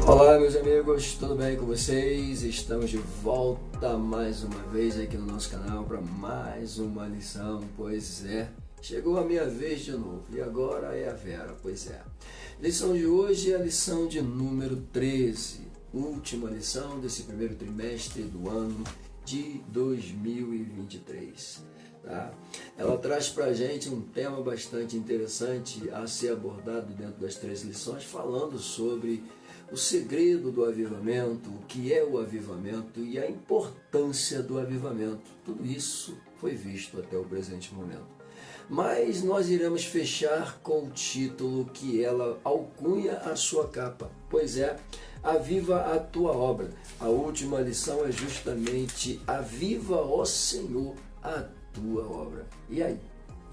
Olá meus amigos, tudo bem com vocês? Estamos de volta mais uma vez aqui no nosso canal para mais uma lição. Pois é, chegou a minha vez de novo e agora é a Vera. Pois é, lição de hoje é a lição de número 13, última lição desse primeiro trimestre do ano de 2023. Tá? Ela traz para a gente um tema bastante interessante a ser abordado dentro das 13 lições, falando sobre o segredo do avivamento, o que é o avivamento e a importância do avivamento. Tudo isso foi visto até o presente momento. Mas nós iremos fechar com o título que ela alcunha a sua capa. Pois é, aviva a tua obra. A última lição é justamente aviva, ó Senhor, a tua obra. E aí,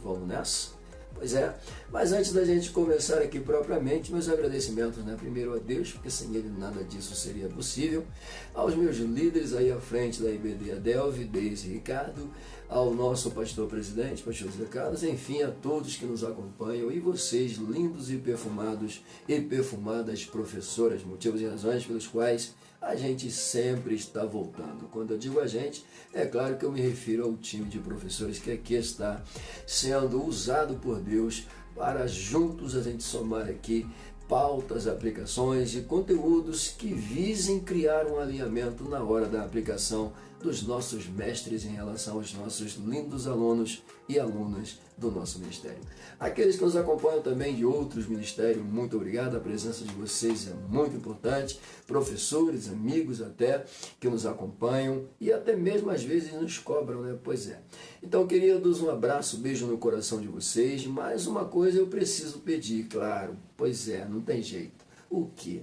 vamos nessa? Pois é, mas antes da gente começar aqui propriamente, meus agradecimentos, né? Primeiro a Deus, porque sem Ele nada disso seria possível, aos meus líderes aí à frente da IBD Adelve, Deise e Ricardo, ao nosso pastor presidente, pastor Zé Carlos, enfim, a todos que nos acompanham e vocês, lindos e perfumados e perfumadas professoras, motivos e razões pelos quais a gente sempre está voltando. Quando eu digo a gente, é claro que eu me refiro ao time de professores que aqui está sendo usado por Deus para juntos a gente somar aqui pautas, aplicações e conteúdos que visem criar um alinhamento na hora da aplicação dos nossos mestres em relação aos nossos lindos alunos e alunas do nosso ministério. Aqueles que nos acompanham também de outros ministérios, muito obrigado, a presença de vocês é muito importante, professores, amigos até, que nos acompanham e até mesmo às vezes nos cobram, né? Pois é. Então, queridos, um abraço, beijo no coração de vocês, mais uma coisa eu preciso pedir, claro, pois é, não tem jeito. O quê?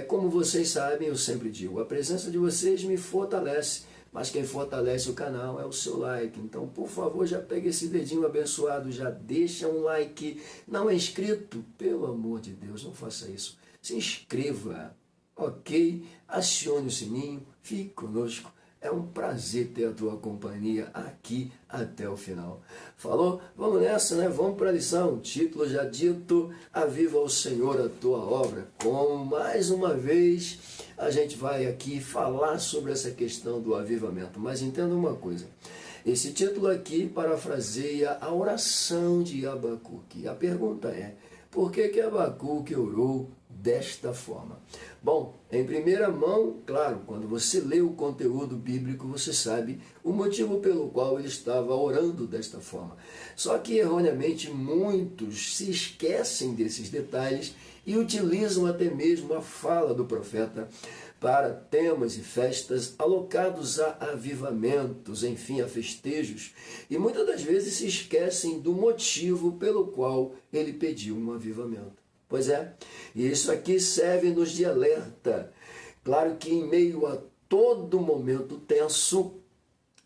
Como vocês sabem, eu sempre digo, a presença de vocês me fortalece, mas quem fortalece o canal é o seu like. Então, por favor, já pega esse dedinho abençoado, já deixa um like. Não é inscrito? Pelo amor de Deus, não faça isso. Se inscreva, ok? Acione o sininho, fique conosco. É um prazer ter a tua companhia aqui até o final. Falou? Vamos nessa, né? Vamos para a lição. Título já dito, aviva ao Senhor a tua obra. Como mais uma vez a gente vai aqui falar sobre essa questão do avivamento. Mas entenda uma coisa. Esse título aqui parafraseia a oração de Abacuque. A pergunta é, por que Abacuque orou desta forma? Bom, em primeira mão, claro, quando você lê o conteúdo bíblico, você sabe o motivo pelo qual ele estava orando desta forma. Só que, erroneamente, muitos se esquecem desses detalhes e utilizam até mesmo a fala do profeta para temas e festas alocados a avivamentos, enfim, a festejos, e muitas das vezes se esquecem do motivo pelo qual ele pediu um avivamento. Pois é, e isso aqui serve-nos de alerta. Claro que em meio a todo momento tenso,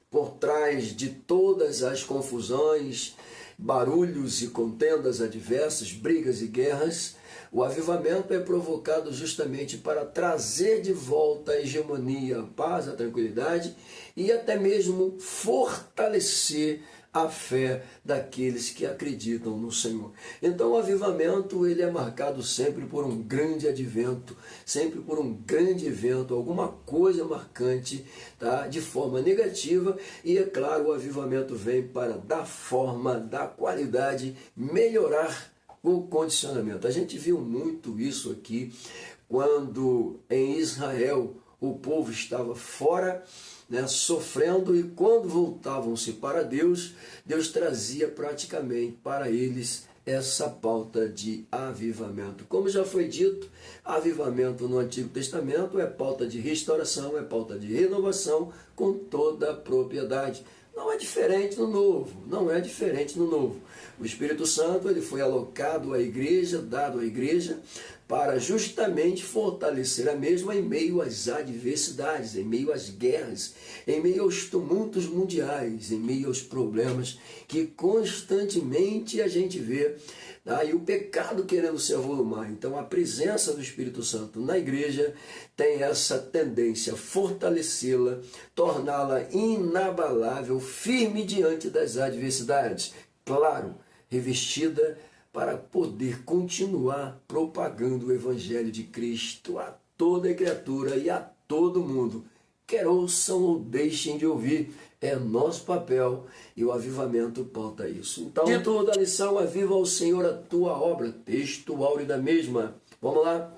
por trás de todas as confusões, barulhos e contendas adversas, brigas e guerras, o avivamento é provocado justamente para trazer de volta a hegemonia, a paz, a tranquilidade e até mesmo fortalecer a fé daqueles que acreditam no Senhor. Então o avivamento ele é marcado sempre por um grande advento, sempre por um grande evento, alguma coisa marcante, tá? De forma negativa, e é claro, o avivamento vem para dar forma, dar qualidade, melhorar o condicionamento. A gente viu muito isso aqui quando em Israel o povo estava fora, né, sofrendo, e quando voltavam-se para Deus, Deus trazia praticamente para eles essa pauta de avivamento. Como já foi dito, avivamento no Antigo Testamento é pauta de restauração, é pauta de renovação com toda a propriedade. Não é diferente no Novo, não é diferente no Novo. O Espírito Santo ele foi alocado à igreja, dado à igreja, para justamente fortalecer a mesma em meio às adversidades, em meio às guerras, em meio aos tumultos mundiais, em meio aos problemas que constantemente a gente vê, e o pecado querendo se avolumar. Então a presença do Espírito Santo na igreja tem essa tendência a fortalecê-la, torná-la inabalável, firme diante das adversidades. Claro, revestida para poder continuar propagando o Evangelho de Cristo a toda criatura e a todo mundo. Quer ouçam ou deixem de ouvir, é nosso papel e o avivamento pauta isso. Então, título da lição: Aviva ao Senhor a tua obra, texto áureo da mesma. Vamos lá?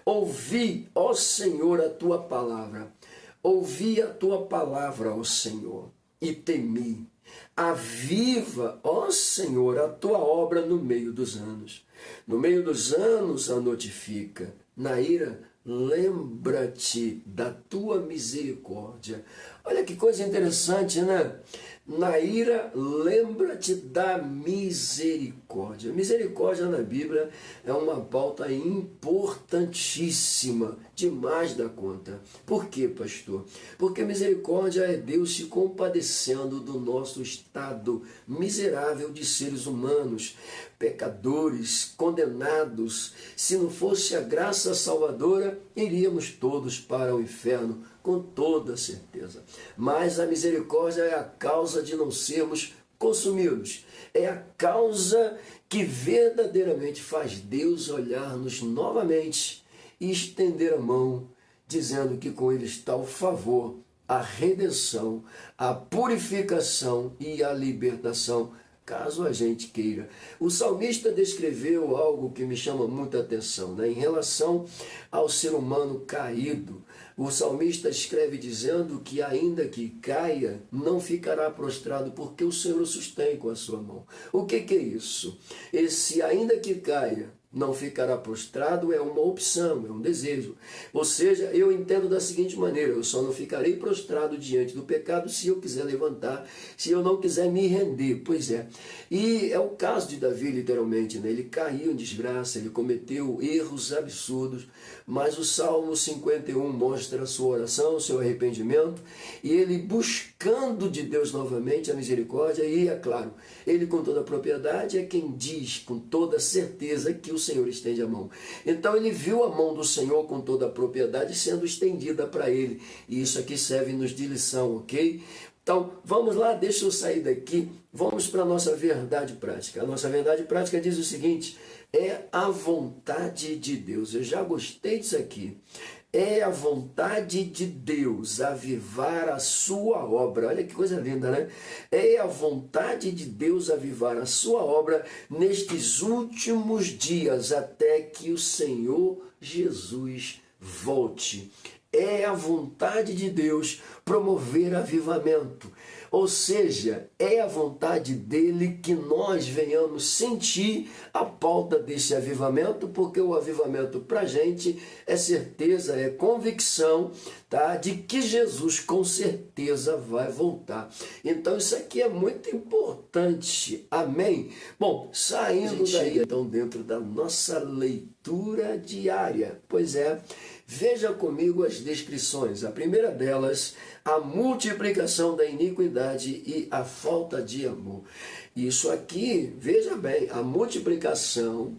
Ouvi, ó Senhor, a tua palavra. Ouvi a tua palavra, ó Senhor, e temi. Aviva, ó Senhor, a tua obra no meio dos anos. No meio dos anos a notifica. Na ira, lembra-te da tua misericórdia. Olha que coisa interessante, né? Na ira, lembra-te da misericórdia. Misericórdia na Bíblia é uma pauta importantíssima, demais da conta. Por quê, pastor? Porque misericórdia é Deus se compadecendo do nosso estado miserável de seres humanos, pecadores, condenados. Se não fosse a graça salvadora, iríamos todos para o inferno, com toda certeza. Mas a misericórdia é a causa de não sermos consumidos. É a causa que verdadeiramente faz Deus olhar-nos novamente e estender a mão, dizendo que com Ele está o favor, a redenção, a purificação e a libertação, caso a gente queira. O salmista descreveu algo que me chama muita atenção, né? Em relação ao ser humano caído. O salmista escreve dizendo que ainda que caia, não ficará prostrado, porque o Senhor o sustém com a sua mão. O que é isso? Esse ainda que caia, não ficará prostrado é uma opção, é um desejo. Ou seja, eu entendo da seguinte maneira: eu só não ficarei prostrado diante do pecado se eu quiser levantar, se eu não quiser me render. Pois é. E é o caso de Davi, literalmente, né? Ele caiu em desgraça, ele cometeu erros absurdos, mas o Salmo 51 mostra a sua oração, o seu arrependimento, e ele buscando de Deus novamente a misericórdia, e é claro, ele com toda a propriedade é quem diz com toda certeza que o Senhor estende a mão. Então ele viu a mão do Senhor com toda a propriedade sendo estendida para ele, e isso aqui serve-nos de lição, ok? Então, vamos lá, deixa eu sair daqui, vamos para a nossa verdade prática. A nossa verdade prática diz o seguinte: é a vontade de Deus. Eu já gostei disso aqui. É a vontade de Deus avivar a sua obra. Olha que coisa linda, né? É a vontade de Deus avivar a sua obra nestes últimos dias, até que o Senhor Jesus volte. É a vontade de Deus promover avivamento. Ou seja, é a vontade dele que nós venhamos sentir a pauta desse avivamento, porque o avivamento para a gente é certeza, é convicção, tá? De que Jesus com certeza vai voltar. Então isso aqui é muito importante, amém? Bom, saindo daí, então, dentro da nossa leitura diária, pois é, veja comigo as descrições. A primeira delas, a multiplicação da iniquidade e a falta de amor. Isso aqui, veja bem, a multiplicação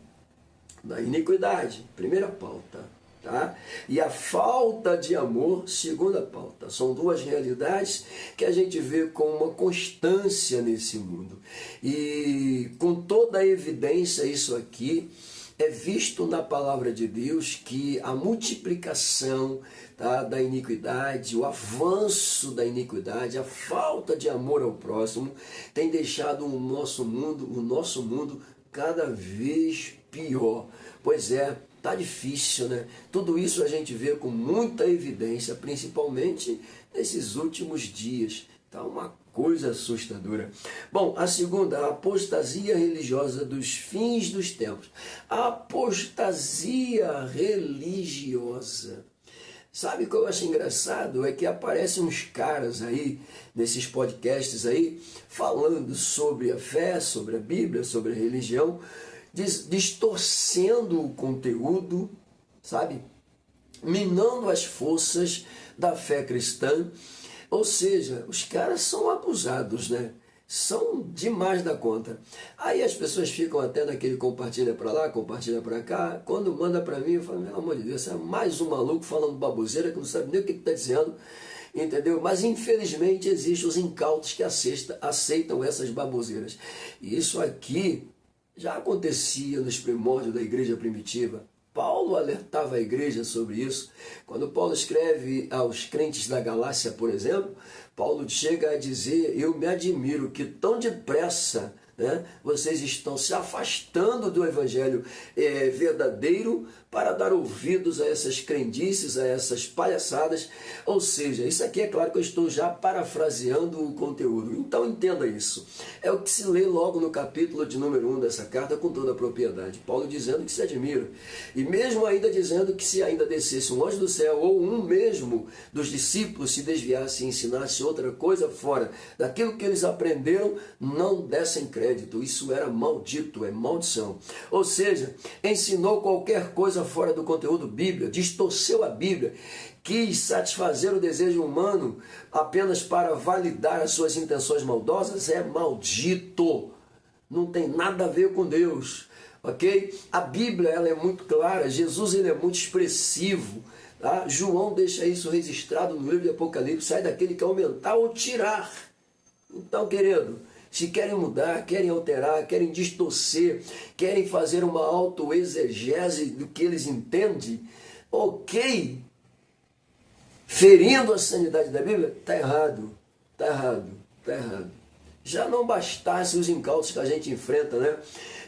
da iniquidade, primeira pauta, tá? E a falta de amor, segunda pauta. São duas realidades que a gente vê com uma constância nesse mundo. E com toda a evidência, isso aqui é visto na palavra de Deus, que a multiplicação, tá, da iniquidade, o avanço da iniquidade, a falta de amor ao próximo, tem deixado o nosso mundo cada vez pior. Pois é, tá difícil, né? Tudo isso a gente vê com muita evidência, principalmente nesses últimos dias. Tá uma coisa assustadora. Bom, a segunda, a apostasia religiosa dos fins dos tempos. A apostasia religiosa. Sabe o que eu acho engraçado? É que aparecem uns caras aí, nesses podcasts aí, falando sobre a fé, sobre a Bíblia, sobre a religião, distorcendo o conteúdo, sabe? Minando as forças da fé cristã. Ou seja, os caras são abusados, né? São demais da conta. Aí as pessoas ficam até naquele compartilha para lá, compartilha para cá. Quando manda para mim, eu falo, pelo amor de Deus, é mais um maluco falando baboseira que não sabe nem o que está dizendo, entendeu? Mas infelizmente existem os incautos que aceitam essas baboseiras. E isso aqui já acontecia nos primórdios da igreja primitiva. Paulo alertava a igreja sobre isso. Quando Paulo escreve aos crentes da Galácia, por exemplo, Paulo chega a dizer, eu me admiro que tão depressa, né, vocês estão se afastando do evangelho verdadeiro para dar ouvidos a essas crendices, a essas palhaçadas. Ou seja, isso aqui é claro que eu estou já parafraseando o conteúdo. Então entenda isso. É o que se lê logo no capítulo de número 1 dessa carta com toda a propriedade. Paulo dizendo que se admira. E mesmo ainda dizendo que se ainda descesse um anjo do céu ou um mesmo dos discípulos se desviasse e ensinasse outra coisa fora daquilo que eles aprenderam, não dessem crédito. Isso era maldito, é maldição. Ou seja, ensinou qualquer coisa fora do conteúdo bíblico, distorceu a Bíblia, quis satisfazer o desejo humano apenas para validar as suas intenções maldosas, é maldito. Não tem nada a ver com Deus, ok? A Bíblia ela é muito clara, Jesus ele é muito expressivo. Tá? João deixa isso registrado no livro de Apocalipse, sai daquele que aumentar ou tirar. Então, querido, se querem mudar, querem alterar, querem distorcer, querem fazer uma autoexegese do que eles entendem, ok, ferindo a sanidade da Bíblia, está errado, está errado, está errado. Já não bastasse os incautos que a gente enfrenta, né?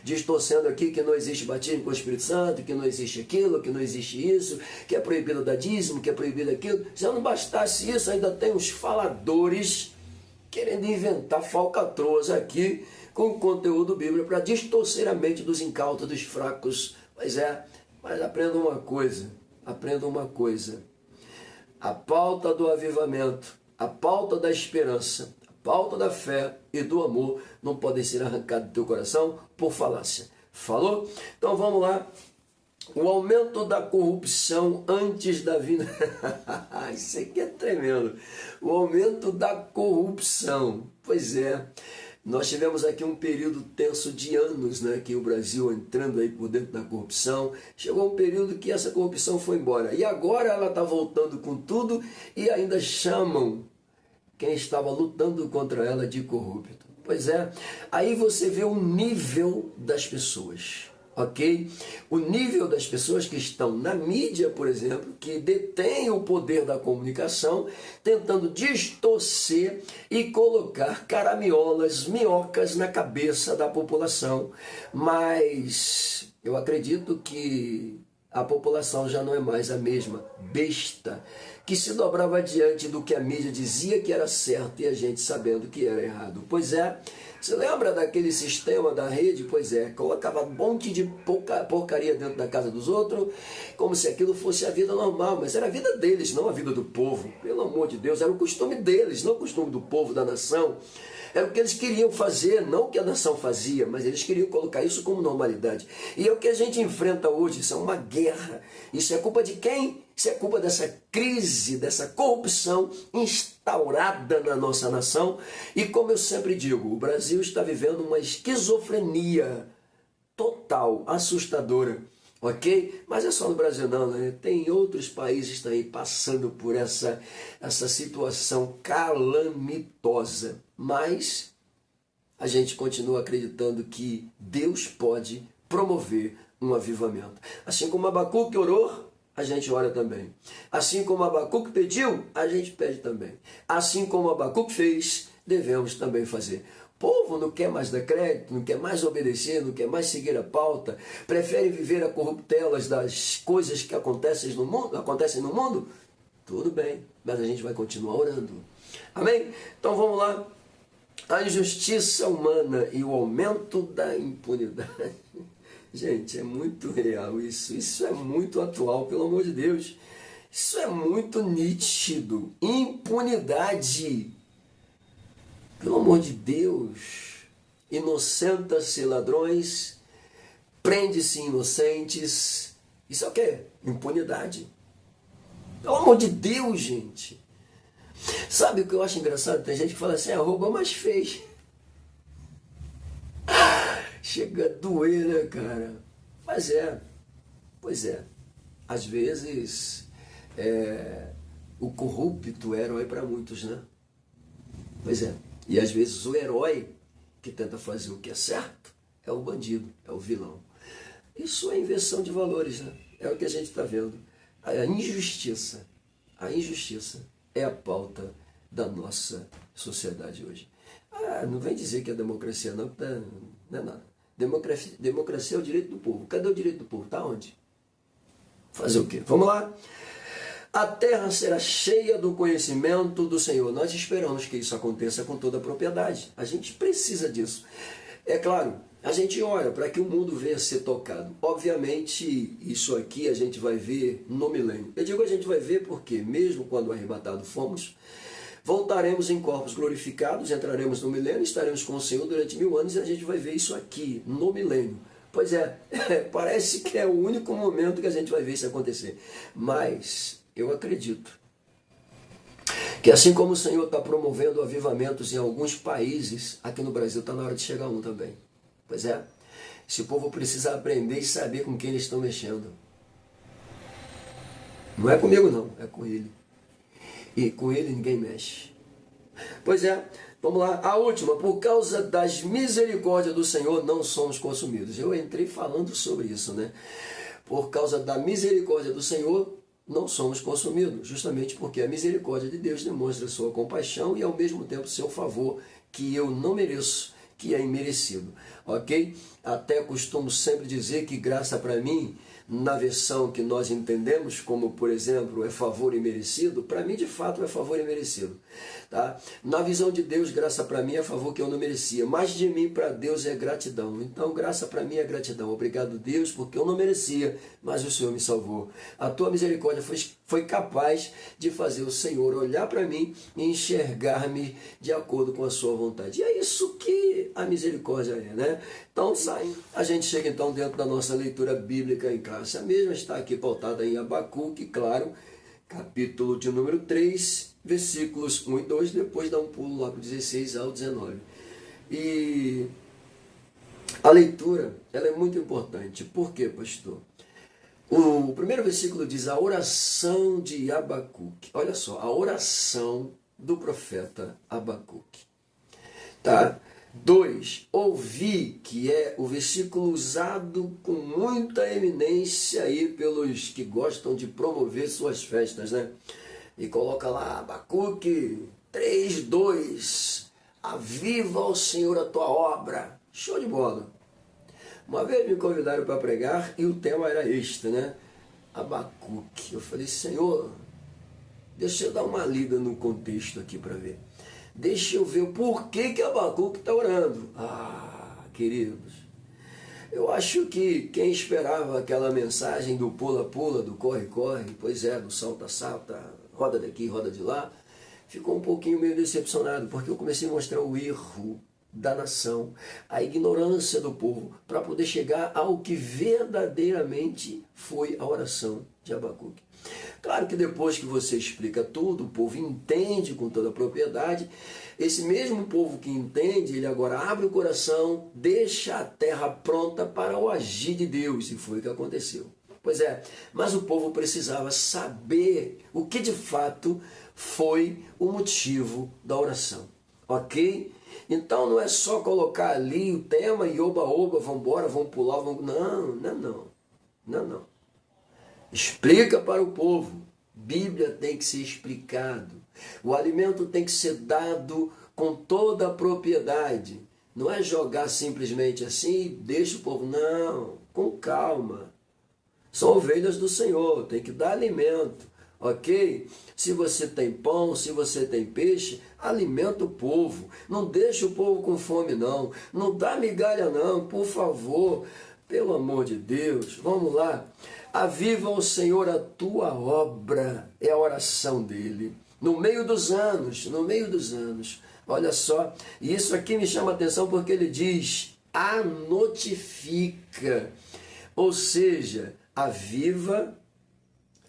Distorcendo aqui que não existe batismo com o Espírito Santo, que não existe aquilo, que não existe isso, que é proibido dar dízimo, que é proibido aquilo. Já não bastasse isso, ainda tem os faladores querendo inventar falcatruas aqui com o conteúdo bíblico para distorcer a mente dos incautos, dos fracos. Mas aprenda uma coisa, a pauta do avivamento, a pauta da esperança, a pauta da fé e do amor não podem ser arrancados do teu coração por falácia. Falou? Então vamos lá. O aumento da corrupção antes da vinda. Isso aqui é tremendo. O aumento da corrupção. Pois é. Nós tivemos aqui um período tenso de anos, né, que o Brasil entrando aí por dentro da corrupção. Chegou um período que essa corrupção foi embora. E agora ela está voltando com tudo e ainda chamam quem estava lutando contra ela de corrupto. Pois é. Aí você vê o nível das pessoas. Ok? O nível das pessoas que estão na mídia, por exemplo, que detêm o poder da comunicação, tentando distorcer e colocar caraminholas, minhocas na cabeça da população. Mas eu acredito que a população já não é mais a mesma besta que se dobrava diante do que a mídia dizia que era certo e a gente sabendo que era errado. Pois é, você lembra daquele sistema da rede? Pois é, colocava um monte de porcaria dentro da casa dos outros, como se aquilo fosse a vida normal, mas era a vida deles, não a vida do povo. Pelo amor de Deus, era o costume deles, não o costume do povo, da nação. Era o que eles queriam fazer, não o que a nação fazia, mas eles queriam colocar isso como normalidade. E é o que a gente enfrenta hoje, isso é uma guerra. Isso é culpa de quem? Isso é culpa dessa crise, dessa corrupção instaurada na nossa nação. E como eu sempre digo, o Brasil está vivendo uma esquizofrenia total, assustadora. Ok? Mas é só no Brasil não, né? Tem outros países aí passando por essa situação calamitosa. Mas a gente continua acreditando que Deus pode promover um avivamento. Assim como Abacuque orou, a gente ora também. Assim como Abacuque pediu, a gente pede também. Assim como Abacuque fez, devemos também fazer. O povo não quer mais dar crédito, não quer mais obedecer, não quer mais seguir a pauta, prefere viver a corruptelas das coisas que acontecem no mundo. Tudo bem, mas a gente vai continuar orando. Amém? Então vamos lá. A injustiça humana e o aumento da impunidade. Gente, é muito real isso. Isso é muito atual, pelo amor de Deus. Isso é muito nítido. Impunidade. Pelo amor de Deus. Inocenta-se ladrões, prende-se inocentes. Isso é o quê? Impunidade. Pelo amor de Deus, gente. Sabe o que eu acho engraçado? Tem gente que fala assim, roubou, mas fez. Chega a doer, né, cara? Mas pois é. Às vezes, o corrupto é herói para muitos, né? Pois é. E às vezes o herói que tenta fazer o que é certo é o bandido, é o vilão. Isso é inversão de valores, né? É o que a gente está vendo. A injustiça é a pauta da nossa sociedade hoje. Não vem dizer que é democracia não, que não é nada. Democracia é o direito do povo. Cadê o direito do povo? Está onde? Fazer o quê? Vamos lá. A terra será cheia do conhecimento do Senhor. Nós esperamos que isso aconteça com toda a propriedade. A gente precisa disso. É claro, a gente ora para que o mundo venha a ser tocado. Obviamente, isso aqui a gente vai ver no milênio. Eu digo a gente vai ver porque, mesmo quando arrebatado fomos, voltaremos em corpos glorificados, entraremos no milênio, estaremos com o Senhor durante 1000 anos e a gente vai ver isso aqui no milênio. Pois parece que é o único momento que a gente vai ver isso acontecer. Mas eu acredito que assim como o Senhor está promovendo avivamentos em alguns países, aqui no Brasil está na hora de chegar um também. Pois é, esse povo precisa aprender e saber com quem eles estão mexendo. Não é comigo não, é com ele. E com ele ninguém mexe. Pois é, vamos lá. A última, por causa das misericórdias do Senhor não somos consumidos. Eu entrei falando sobre isso, né? Por causa da misericórdia do Senhor não somos consumidos, justamente porque a misericórdia de Deus demonstra sua compaixão e ao mesmo tempo seu favor, que eu não mereço, que é imerecido, ok? Até costumo sempre dizer que graça para mim, na versão que nós entendemos, como por exemplo é favor imerecido, para mim de fato é favor imerecido, tá? Na visão de Deus, graça para mim é favor que eu não merecia, mas de mim para Deus é gratidão. Então graça para mim é gratidão. Obrigado Deus, porque eu não merecia, mas o Senhor me salvou. A tua misericórdia foi capaz de fazer o Senhor olhar para mim e enxergar-me de acordo com a sua vontade. E é isso que a misericórdia é, né? Então a gente chega então dentro da nossa leitura bíblica em classe. A mesma está aqui pautada em Abacuque, claro, capítulo de número 3, versículos 1 e 2, depois dá um pulo lá para o 16 ao 19. E a leitura, ela é muito importante. Por quê, pastor? O primeiro versículo diz a oração de Abacuque. Olha só, a oração do profeta Abacuque. Tá? 2, ouvi, que é o versículo usado com muita eminência aí pelos que gostam de promover suas festas, né? E coloca lá, Abacuque 3:2, aviva ao Senhor a tua obra. Show de bola. Uma vez me convidaram para pregar e o tema era este, né? Abacuque. Eu falei, Senhor, deixa eu dar uma lida no contexto aqui para ver. Deixa eu ver o porquê que Abacuque está orando. Queridos, eu acho que quem esperava aquela mensagem do pula-pula, do corre-corre, pois é, do salta-salta, roda daqui, roda de lá, ficou um pouquinho meio decepcionado, porque eu comecei a mostrar o erro da nação, a ignorância do povo, para poder chegar ao que verdadeiramente foi a oração de Abacuque. Claro que depois que você explica tudo, o povo entende com toda a propriedade. Esse mesmo povo que entende, ele agora abre o coração, deixa a terra pronta para o agir de Deus. E foi o que aconteceu. Pois é, mas o povo precisava saber o que de fato foi o motivo da oração. Ok? Então não é só colocar ali o tema e oba-oba, vamos embora, vamos pular, vamos... Não. Explica para o povo. Bíblia tem que ser explicado. O alimento tem que ser dado com toda a propriedade. Não é jogar simplesmente assim e deixa o povo. Não, com calma. São ovelhas do Senhor, tem que dar alimento. Ok? Se você tem pão, se você tem peixe, alimenta o povo. Não deixa o povo com fome, não. Não dá migalha, não, por favor. Pelo amor de Deus, vamos lá. Aviva o Senhor a tua obra, é a oração dele. No meio dos anos, olha só, e isso aqui me chama a atenção porque ele diz, a notifica. Ou seja, aviva,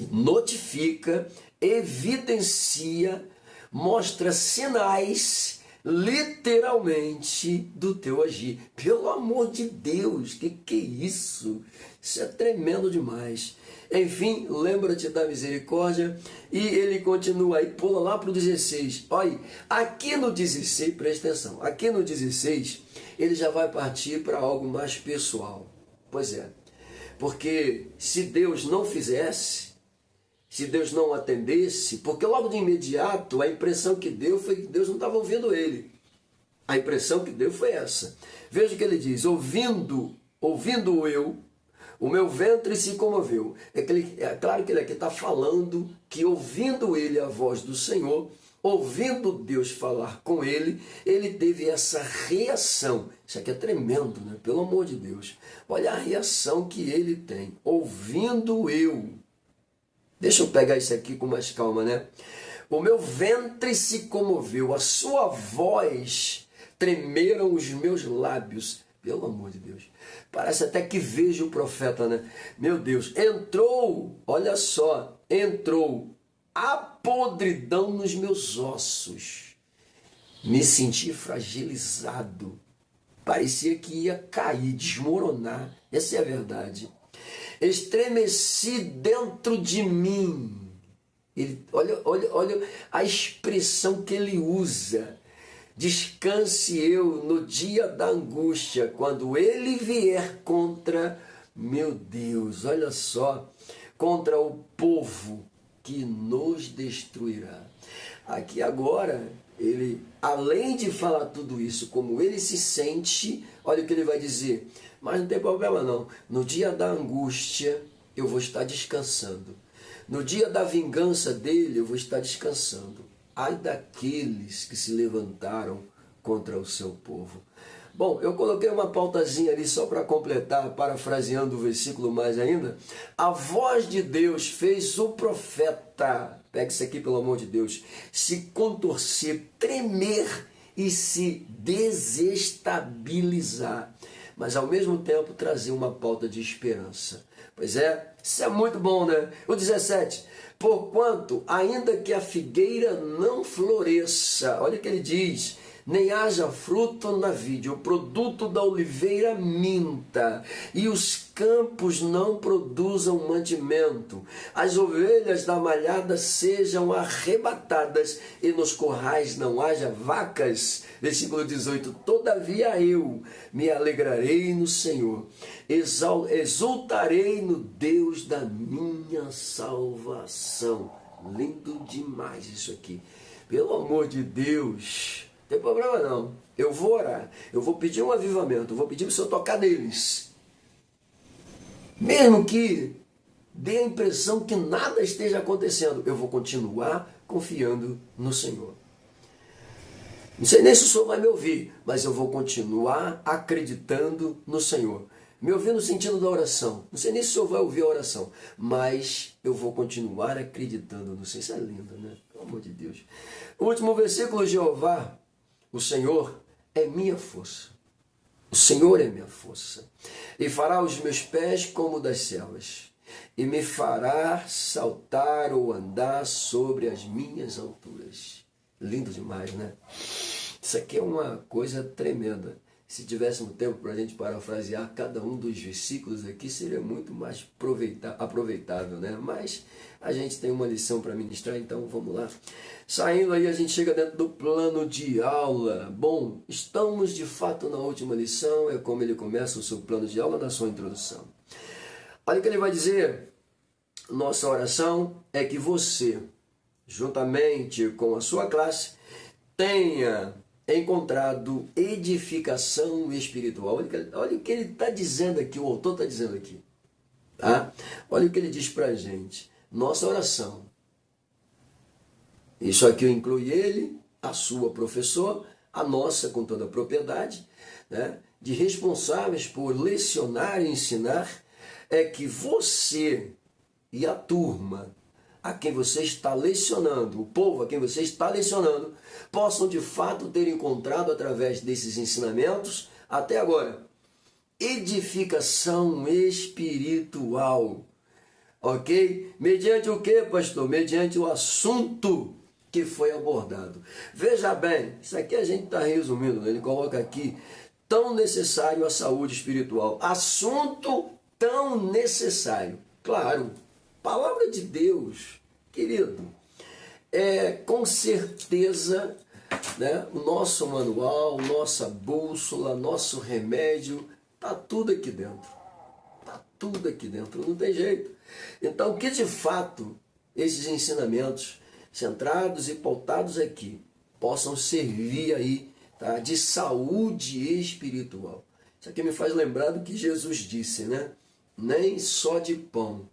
notifica, evidencia, mostra sinais, literalmente, do teu agir. Pelo amor de Deus, que é isso? Isso é tremendo demais. Enfim, lembra-te da misericórdia. E ele continua aí, pula lá para o 16. Olha, aqui no 16, presta atenção, aqui no 16, ele já vai partir para algo mais pessoal. Pois é, porque se Deus não fizesse, se Deus não atendesse, porque logo de imediato a impressão que deu foi que Deus não estava ouvindo ele. A impressão que deu foi essa. Veja o que ele diz: ouvindo eu, o meu ventre se comoveu. É claro que ele aqui está falando que ouvindo ele a voz do Senhor, ouvindo Deus falar com ele, ele teve essa reação. Isso aqui é tremendo, né? Pelo amor de Deus. Olha a reação que ele tem. Ouvindo eu. Deixa eu pegar isso aqui com mais calma, né? O meu ventre se comoveu, a sua voz tremeram os meus lábios. Pelo amor de Deus. Parece até que vejo o profeta, né? Meu Deus, entrou, olha só, entrou a podridão nos meus ossos. Me senti fragilizado. Parecia que ia cair, desmoronar. Essa é a verdade. Estremeci dentro de mim. Olha a expressão que ele usa. Descanse eu no dia da angústia, quando ele vier contra, meu Deus, olha só, contra o povo que nos destruirá. Aqui agora, ele, além de falar tudo isso, como ele se sente, olha o que ele vai dizer. Mas não tem problema não, no dia da angústia eu vou estar descansando. No dia da vingança dele eu vou estar descansando. Ai daqueles que se levantaram contra o seu povo. Bom, eu coloquei uma pautazinha ali só para completar, parafraseando o versículo mais ainda. A voz de Deus fez o profeta, pega isso aqui pelo amor de Deus, se contorcer, tremer e se desestabilizar. Mas ao mesmo tempo trazer uma pauta de esperança. Pois é, isso é muito bom, né? O 17, porquanto, ainda que a figueira não floresça, olha o que ele diz, nem haja fruto na vide, o produto da oliveira minta, e os campos não produzam mantimento, as ovelhas da malhada sejam arrebatadas, e nos currais não haja vacas. Versículo 18, todavia eu me alegrarei no Senhor, exultarei no Deus da minha salvação. Lindo demais isso aqui. Pelo amor de Deus, não tem problema não. Eu vou orar, eu vou pedir um avivamento, eu vou pedir para o Senhor tocar neles. Mesmo que dê a impressão que nada esteja acontecendo, eu vou continuar confiando no Senhor. Não sei nem se o Senhor vai me ouvir, mas eu vou continuar acreditando no Senhor. Me ouvir no sentido da oração. Não sei nem se o Senhor vai ouvir a oração, mas eu vou continuar acreditando no Senhor. Isso é lindo, né? Pelo amor de Deus. O último versículo, Jeová, o Senhor é minha força. O Senhor é minha força. E fará os meus pés como das selvas. E me fará saltar ou andar sobre as minhas alturas. Lindo demais, né? Isso aqui é uma coisa tremenda. Se tivéssemos tempo para a gente parafrasear cada um dos versículos aqui, seria muito mais aproveitável, né? Mas a gente tem uma lição para ministrar, então vamos lá. Saindo aí, a gente chega dentro do plano de aula. Bom, estamos de fato na última lição, é como ele começa o seu plano de aula na sua introdução. Olha o que ele vai dizer. Nossa oração é que você, juntamente com a sua classe, tenha encontrado edificação espiritual. Olha o que ele está dizendo aqui, o autor está dizendo aqui. Tá? Olha o que ele diz para a gente. Nossa oração. Isso aqui inclui ele, a sua professora, a nossa com toda a propriedade, né? De responsáveis por lecionar e ensinar, é que você e a turma a quem você está lecionando, o povo a quem você está lecionando, possam de fato ter encontrado através desses ensinamentos, até agora, edificação espiritual. Ok? Mediante o que, pastor? Mediante o assunto que foi abordado. Veja bem, isso aqui a gente está resumindo, né? Ele coloca aqui, tão necessário a saúde espiritual. Assunto tão necessário. Claro, palavra de Deus, querido, com certeza, né, o nosso manual, nossa bússola, nosso remédio, está tudo aqui dentro. Está tudo aqui dentro, não tem jeito. Então, que de fato esses ensinamentos centrados e pautados aqui possam servir aí, tá, de saúde espiritual. Isso aqui me faz lembrar do que Jesus disse, né? Nem só de pão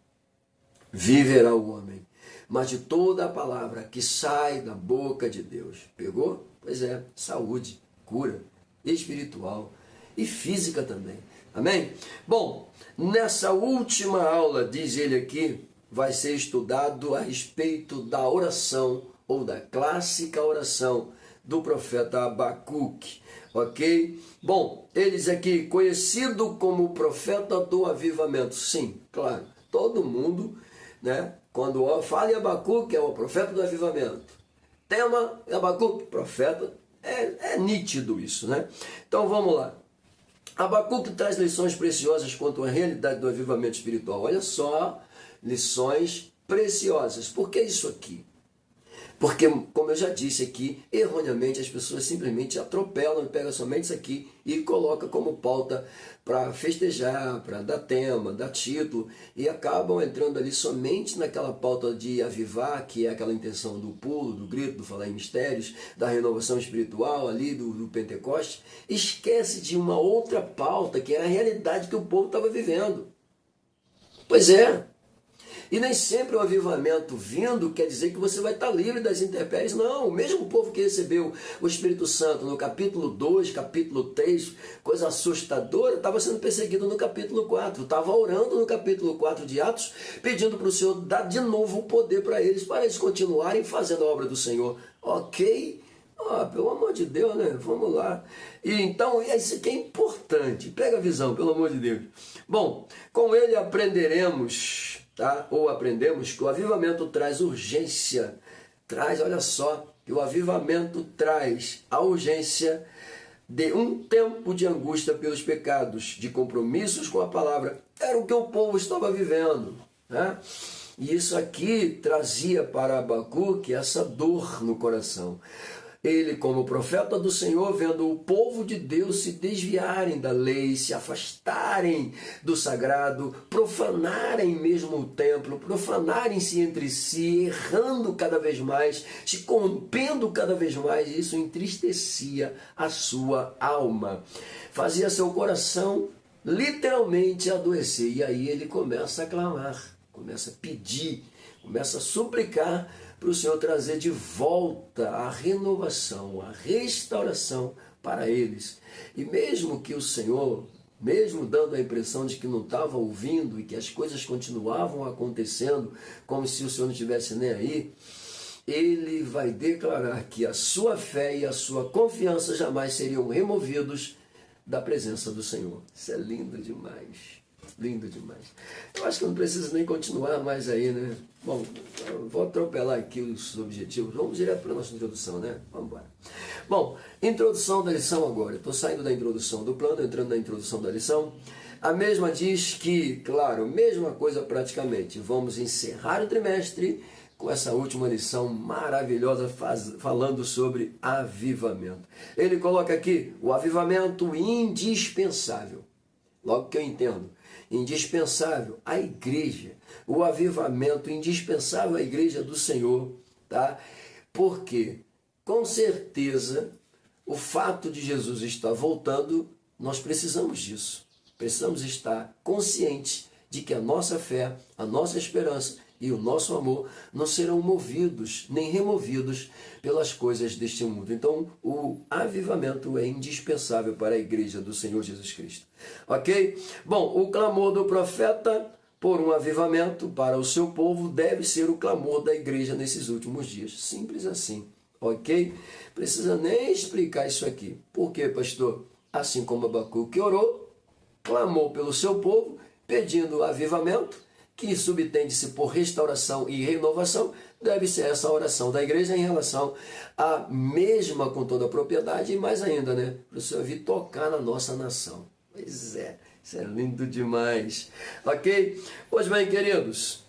viverá o homem, mas de toda a palavra que sai da boca de Deus. Pegou? Pois é, saúde, cura espiritual e física também. Amém? Bom, nessa última aula, diz ele aqui, vai ser estudado a respeito da oração, ou da clássica oração do profeta Abacuque, ok? Bom, eles aqui, conhecido como o profeta do avivamento. Sim, claro, todo mundo, né, quando fala em Abacuque, é o profeta do avivamento. Tema Abacuque, profeta, é nítido isso, né? Então vamos lá. Abacuque traz lições preciosas quanto à realidade do avivamento espiritual. Olha só, lições preciosas. Por que isso aqui? Porque, como eu já disse aqui, erroneamente as pessoas simplesmente atropelam e pegam somente isso aqui e colocam como pauta para festejar, para dar tema, dar título, e acabam entrando ali somente naquela pauta de avivar, que é aquela intenção do pulo, do grito, do falar em mistérios, da renovação espiritual ali, do Pentecoste. Esquece de uma outra pauta, que é a realidade que o povo estava vivendo. Pois é. E nem sempre o avivamento vindo quer dizer que você vai estar livre das intempéries. Não, o mesmo povo que recebeu o Espírito Santo no capítulo 2, capítulo 3, coisa assustadora, estava sendo perseguido no capítulo 4. Estava orando no capítulo 4 de Atos, pedindo para o Senhor dar de novo o poder para eles continuarem fazendo a obra do Senhor. Ok? Pelo amor de Deus, né? Vamos lá. E então, isso aqui é importante. Pega a visão, pelo amor de Deus. Bom, com ele aprenderemos... Tá? Ou aprendemos que o avivamento traz urgência, olha só, que o avivamento traz a urgência de um tempo de angústia pelos pecados, de compromissos com a palavra. Era o que o povo estava vivendo, né? E isso aqui trazia para Abacuque essa dor no coração. Ele, como profeta do Senhor, vendo o povo de Deus se desviarem da lei, se afastarem do sagrado, profanarem mesmo o templo, profanarem-se entre si, errando cada vez mais, se corrompendo cada vez mais, isso entristecia a sua alma. Fazia seu coração literalmente adoecer. E aí ele começa a clamar, começa a pedir, começa a suplicar para o Senhor trazer de volta a renovação, a restauração para eles. E mesmo que o Senhor, mesmo dando a impressão de que não estava ouvindo e que as coisas continuavam acontecendo como se o Senhor não estivesse nem aí, ele vai declarar que a sua fé e a sua confiança jamais seriam removidos da presença do Senhor. Isso é lindo demais. Lindo demais. Eu acho que eu não preciso nem continuar mais aí, né? Bom, eu vou atropelar aqui os objetivos. Vamos direto para a nossa introdução, né? Vamos embora. Bom, introdução da lição agora. Estou saindo da introdução do plano, entrando na introdução da lição. A mesma diz que, claro, mesma coisa praticamente. Vamos encerrar o trimestre com essa última lição maravilhosa falando sobre avivamento. Ele coloca aqui o avivamento indispensável. Logo que eu entendo, indispensável à igreja, o avivamento indispensável à igreja do Senhor, tá? Porque, com certeza, o fato de Jesus estar voltando, nós precisamos disso. Precisamos estar conscientes de que a nossa fé, a nossa esperança e o nosso amor não serão movidos nem removidos pelas coisas deste mundo. Então, o avivamento é indispensável para a igreja do Senhor Jesus Cristo. Ok? Bom, o clamor do profeta por um avivamento para o seu povo deve ser o clamor da igreja nesses últimos dias. Simples assim. Ok? Precisa nem explicar isso aqui. Por quê, pastor? Assim como Abacuque orou, clamou pelo seu povo, pedindo avivamento, que subtende-se por restauração e renovação. Deve ser essa oração da igreja em relação à mesma com toda a propriedade e mais ainda, né? Para o Senhor vir tocar na nossa nação. Pois é, isso é lindo demais. Ok? Pois bem, queridos,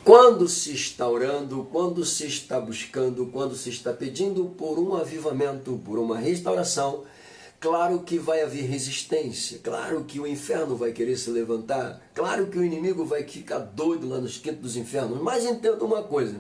quando se está orando, quando se está buscando, quando se está pedindo por um avivamento, por uma restauração, claro que vai haver resistência, claro que o inferno vai querer se levantar, claro que o inimigo vai ficar doido lá nos quintos dos infernos, mas entenda uma coisa,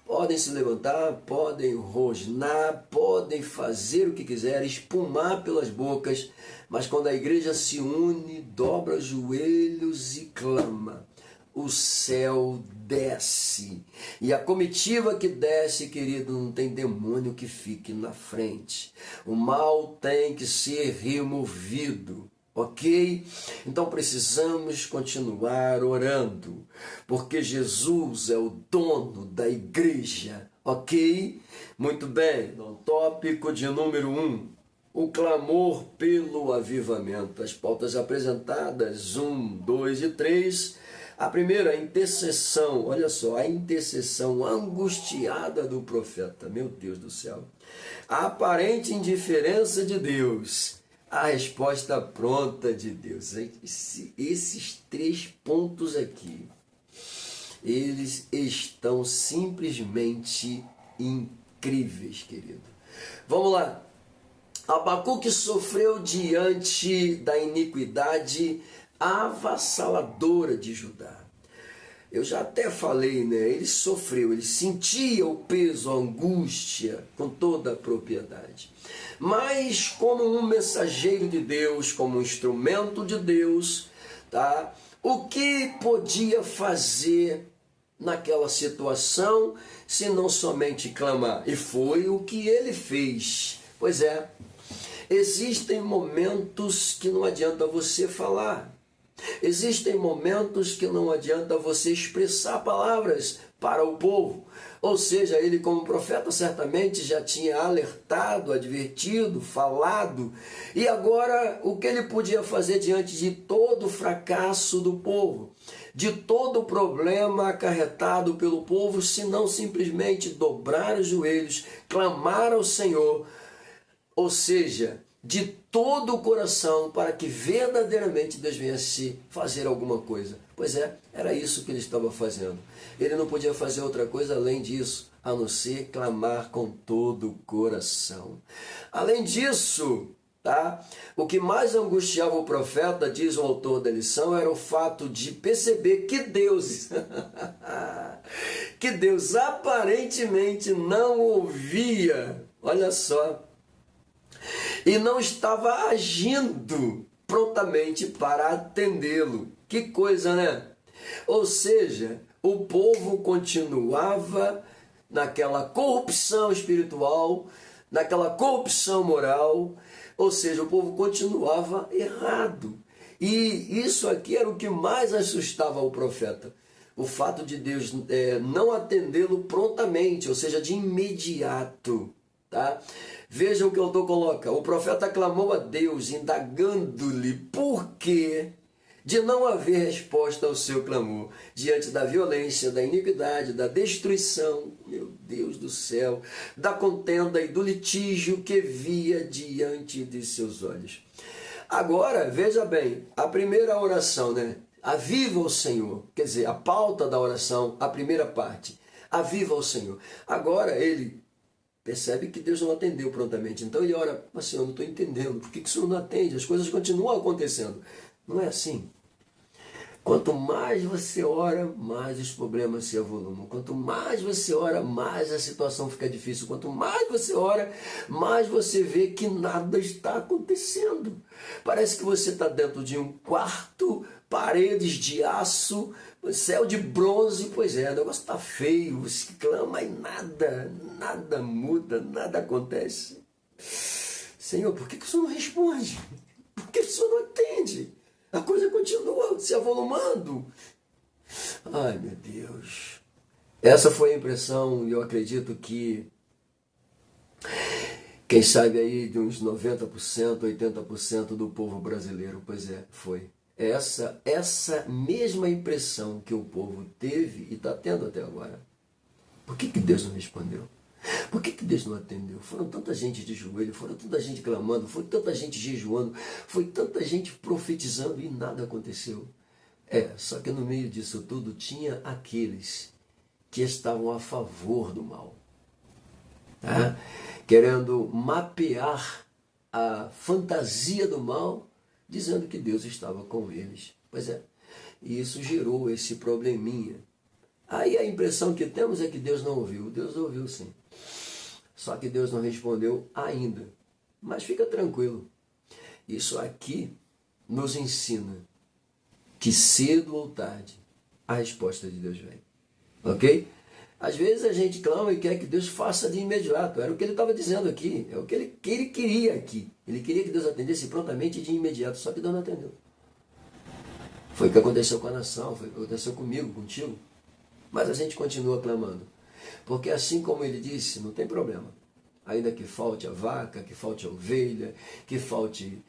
podem se levantar, podem rosnar, podem fazer o que quiserem, espumar pelas bocas, mas quando a igreja se une, dobra os joelhos e clama, o céu desce. E a comitiva que desce, querido, não tem demônio que fique na frente. O mal tem que ser removido, ok? Então precisamos continuar orando, porque Jesus é o dono da igreja, ok? Muito bem, no tópico de número 1. O clamor pelo avivamento. As pautas apresentadas, 1, 2 e 3. A primeira, a intercessão, olha só, a intercessão angustiada do profeta, meu Deus do céu. A aparente indiferença de Deus, a resposta pronta de Deus. Esses 3 pontos aqui, eles estão simplesmente incríveis, querido. Vamos lá. Abacuque sofreu diante da iniquidade avassaladora de Judá. Eu já até falei, né? Ele sofreu, ele sentia o peso, a angústia com toda a propriedade. Mas como um mensageiro de Deus, como um instrumento de Deus, tá? O que podia fazer naquela situação, se não somente clamar? E foi o que ele fez. Pois é, existem momentos que não adianta você falar. Existem momentos que não adianta você expressar palavras para o povo. Ou seja, ele como profeta certamente já tinha alertado, advertido, falado. E agora o que ele podia fazer diante de todo o fracasso do povo? De todo o problema acarretado pelo povo, se não simplesmente dobrar os joelhos, clamar ao Senhor. Ou seja, de todo o coração, para que verdadeiramente Deus viesse fazer alguma coisa. Pois é, era isso que ele estava fazendo. Ele não podia fazer outra coisa além disso, a não ser clamar com todo o coração. Além disso, tá? O que mais angustiava o profeta, diz o autor da lição, era o fato de perceber que Deus, que Deus aparentemente não ouvia, olha só, e não estava agindo prontamente para atendê-lo. Que coisa, né? Ou seja, o povo continuava naquela corrupção espiritual, naquela corrupção moral, ou seja, o povo continuava errado. E isso aqui era o que mais assustava o profeta. O fato de Deus não atendê-lo prontamente, ou seja, de imediato. Tá? Veja o que o autor coloca. O profeta clamou a Deus, indagando-lhe por que de não haver resposta ao seu clamor, diante da violência, da iniquidade, da destruição, meu Deus do céu, da contenda e do litígio que via diante de seus olhos. Agora, veja bem, a primeira oração, né? Aviva o Senhor, quer dizer, a pauta da oração, a primeira parte, aviva o Senhor. Agora ele percebe que Deus não atendeu prontamente. Então ele ora, mas Senhor, eu não estou entendendo. Por que o Senhor não atende? As coisas continuam acontecendo. Não é assim. Quanto mais você ora, mais os problemas se avolumam. Quanto mais você ora, mais a situação fica difícil. Quanto mais você ora, mais você vê que nada está acontecendo. Parece que você está dentro de um quarto, paredes de aço, céu de bronze. Pois é, o negócio está feio, você clama e nada muda, nada acontece. Senhor, por que o Senhor não responde? Por que o Senhor não atende? A coisa continua se avolumando. Ai, meu Deus. Essa foi a impressão, e eu acredito que Quem sabe aí de uns 90%, 80% do povo brasileiro. Pois é, foi. Essa mesma impressão que o povo teve e está tendo até agora. Por que Deus não respondeu? Por que Deus não atendeu? Foram tanta gente de joelho, foram tanta gente clamando, foi tanta gente jejuando, foi tanta gente profetizando e nada aconteceu. Só que no meio disso tudo tinha aqueles que estavam a favor do mal, tá? Querendo mapear a fantasia do mal, dizendo que Deus estava com eles. Pois é, e isso gerou esse probleminha. Aí a impressão que temos é que Deus não ouviu. Deus ouviu sim. Só que Deus não respondeu ainda. Mas fica tranquilo. Isso aqui nos ensina que cedo ou tarde a resposta de Deus vem. Ok? Às vezes a gente clama e quer que Deus faça de imediato. Era o que ele estava dizendo aqui. É o que ele queria aqui. Ele queria que Deus atendesse prontamente e de imediato. Só que Deus não atendeu. Foi o que aconteceu com a nação. Foi o que aconteceu comigo, contigo. Mas a gente continua clamando. Porque assim como ele disse, não tem problema. Ainda que falte a vaca, que falte a ovelha, que falte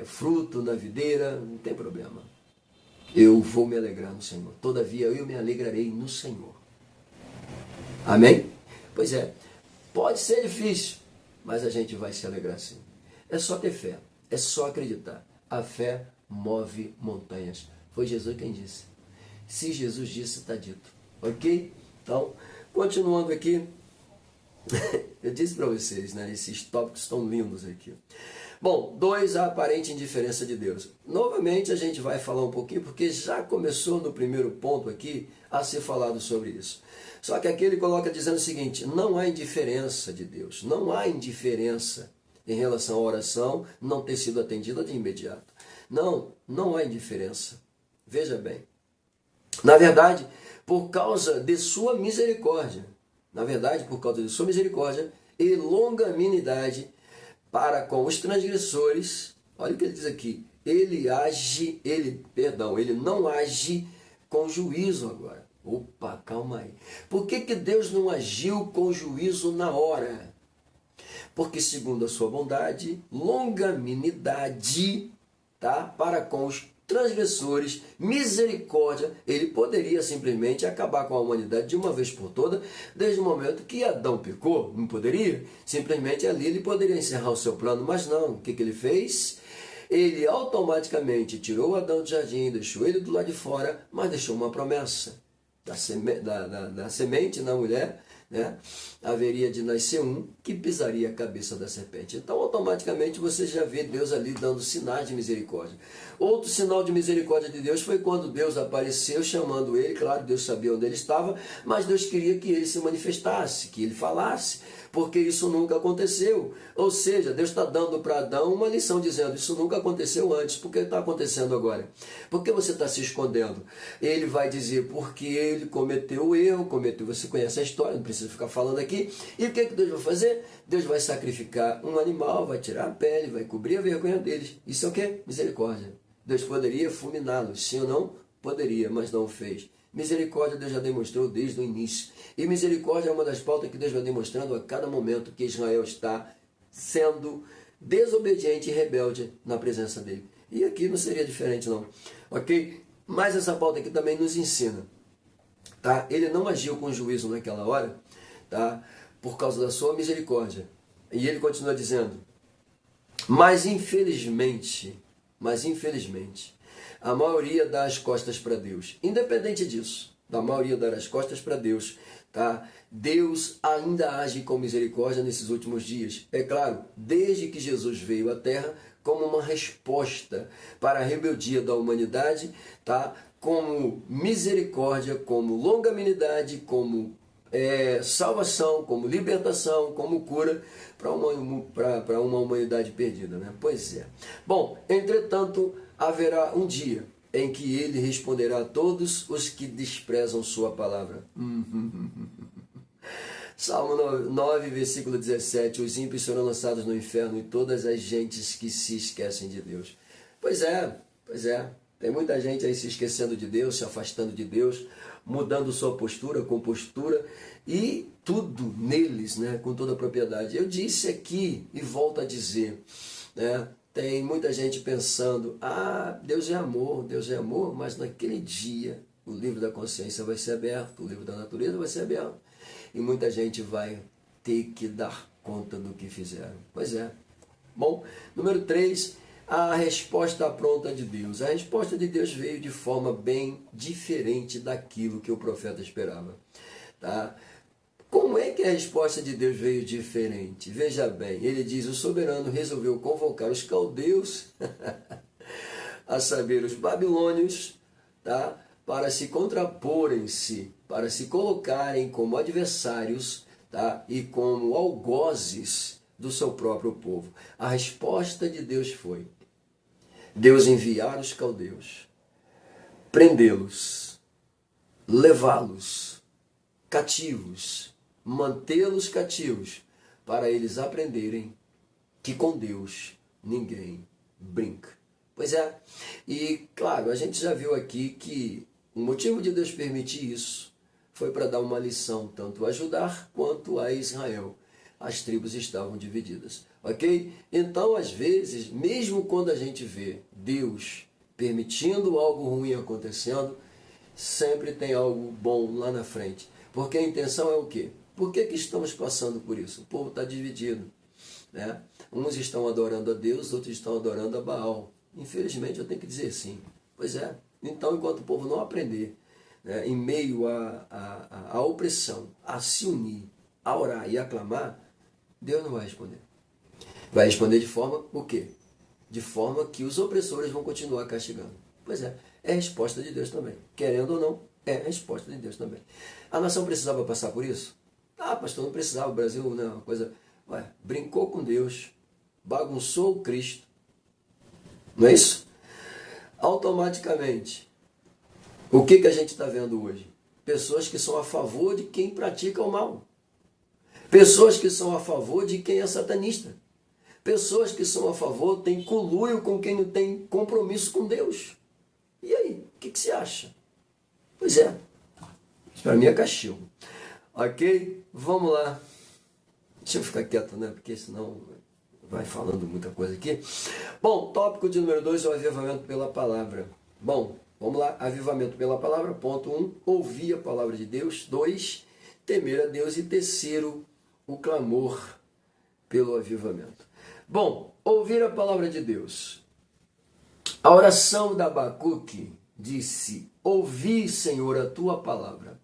fruto na videira, não tem problema. Eu vou me alegrar no Senhor. Todavia eu me alegrarei no Senhor. Amém? Pois é, pode ser difícil, mas a gente vai se alegrar sim. É só ter fé, é só acreditar. A fé move montanhas. Foi Jesus quem disse. Se Jesus disse, está dito. Ok? Então, continuando aqui, eu disse para vocês, né? Esses tópicos estão lindos aqui. Bom, 2, a aparente indiferença de Deus. Novamente a gente vai falar um pouquinho, porque já começou no primeiro ponto aqui a ser falado sobre isso. Só que aqui ele coloca dizendo o seguinte: não há indiferença de Deus, não há indiferença em relação à oração não ter sido atendida de imediato. Não há indiferença. Veja bem. Na verdade, por causa de sua misericórdia, e longanimidade para com os transgressores, olha o que ele diz aqui, ele não age com juízo agora. Opa, calma aí. Por que Deus não agiu com juízo na hora? Porque segundo a sua bondade, longanimidade, tá? Para com os transgressores, misericórdia, ele poderia simplesmente acabar com a humanidade de uma vez por toda, desde o momento que Adão pecou, não poderia? Simplesmente ali ele poderia encerrar o seu plano, mas não. O que ele fez? Ele automaticamente tirou Adão do jardim, deixou ele do lado de fora, mas deixou uma promessa da semente na mulher, né? Haveria de nascer um que pisaria a cabeça da serpente. Então automaticamente você já vê Deus ali dando sinais de misericórdia. Outro sinal de misericórdia de Deus foi quando Deus apareceu chamando ele. Claro, Deus sabia onde ele estava, mas Deus queria que ele se manifestasse, que ele falasse, porque isso nunca aconteceu. Ou seja, Deus está dando para Adão uma lição dizendo: isso nunca aconteceu antes, por que está acontecendo agora? Por que você está se escondendo? Ele vai dizer porque ele cometeu o erro, você conhece a história, não precisa ficar falando aqui. E o que Deus vai fazer? Deus vai sacrificar um animal, vai tirar a pele, vai cobrir a vergonha deles. Isso é o quê? Misericórdia. Deus poderia fulminá-los, sim ou não? Poderia, mas não o fez. Misericórdia Deus já demonstrou desde o início. E misericórdia é uma das pautas que Deus vai demonstrando a cada momento que Israel está sendo desobediente e rebelde na presença dele. E aqui não seria diferente não. Ok? Mas essa pauta aqui também nos ensina. Tá? Ele não agiu com juízo naquela hora, tá? Por causa da sua misericórdia. E ele continua dizendo: mas infelizmente, a maioria dá as costas para Deus. Independente disso, da maioria dar as costas para Deus, tá? Deus ainda age com misericórdia nesses últimos dias. É claro, desde que Jesus veio à Terra, como uma resposta para a rebeldia da humanidade, tá? Como misericórdia, como longanimidade, como salvação, como libertação, como cura para uma humanidade perdida, né? Pois é. Bom, entretanto, haverá um dia em que ele responderá a todos os que desprezam sua palavra. Salmo 9, versículo 17, os ímpios serão lançados no inferno e todas as gentes que se esquecem de Deus. Pois é. Tem muita gente aí se esquecendo de Deus, se afastando de Deus, mudando sua postura, compostura, e tudo neles, né, com toda a propriedade. Eu disse aqui e volto a dizer, né, tem muita gente pensando, Deus é amor, mas naquele dia o livro da consciência vai ser aberto, o livro da natureza vai ser aberto, e muita gente vai ter que dar conta do que fizeram. Pois é. Bom, número 3, a resposta pronta de Deus. A resposta de Deus veio de forma bem diferente daquilo que o profeta esperava. Tá? Como é que a resposta de Deus veio diferente? Veja bem, ele diz, o soberano resolveu convocar os caldeus, a saber, os babilônios, tá? Para se contraporem-se, para se colocarem como adversários, tá? E como algozes do seu próprio povo. A resposta de Deus foi Deus enviar os caldeus, prendê-los, levá-los cativos, mantê-los cativos, para eles aprenderem que com Deus ninguém brinca. Pois é, e claro, a gente já viu aqui que o motivo de Deus permitir isso foi para dar uma lição tanto a Judá quanto a Israel. As tribos estavam divididas, ok? Então, às vezes, mesmo quando a gente vê Deus permitindo algo ruim acontecendo, sempre tem algo bom lá na frente. Porque a intenção é o quê? Por que estamos passando por isso? O povo está dividido, né? Uns estão adorando a Deus, outros estão adorando a Baal. Infelizmente, eu tenho que dizer sim. Pois é. Então, enquanto o povo não aprender, né, em meio à opressão, a se unir, a orar e a clamar, Deus não vai responder. Vai responder de forma o quê? De forma que os opressores vão continuar castigando. Pois é a resposta de Deus também. Querendo ou não, é a resposta de Deus também. A nação precisava passar por isso? Pastor, não precisava. O Brasil, não, uma coisa... brincou com Deus, bagunçou o Cristo. Não é isso? Automaticamente, o que a gente está vendo hoje? Pessoas que são a favor de quem pratica o mal. Pessoas que são a favor de quem é satanista. Pessoas que são a favor, têm conluio com quem não tem compromisso com Deus. E aí, o que você acha? Pois é, para mim é cachorro. Ok? Vamos lá. Deixa eu ficar quieto, né? Porque senão vai falando muita coisa aqui. Bom, tópico de número 2 é o avivamento pela palavra. Bom, vamos lá. Avivamento pela palavra. Ponto 1, ouvir a palavra de Deus. 2, temer a Deus. E terceiro, o clamor pelo avivamento. Bom, ouvir a palavra de Deus. A oração da Abacuque disse, ouvi, Senhor, a tua palavra.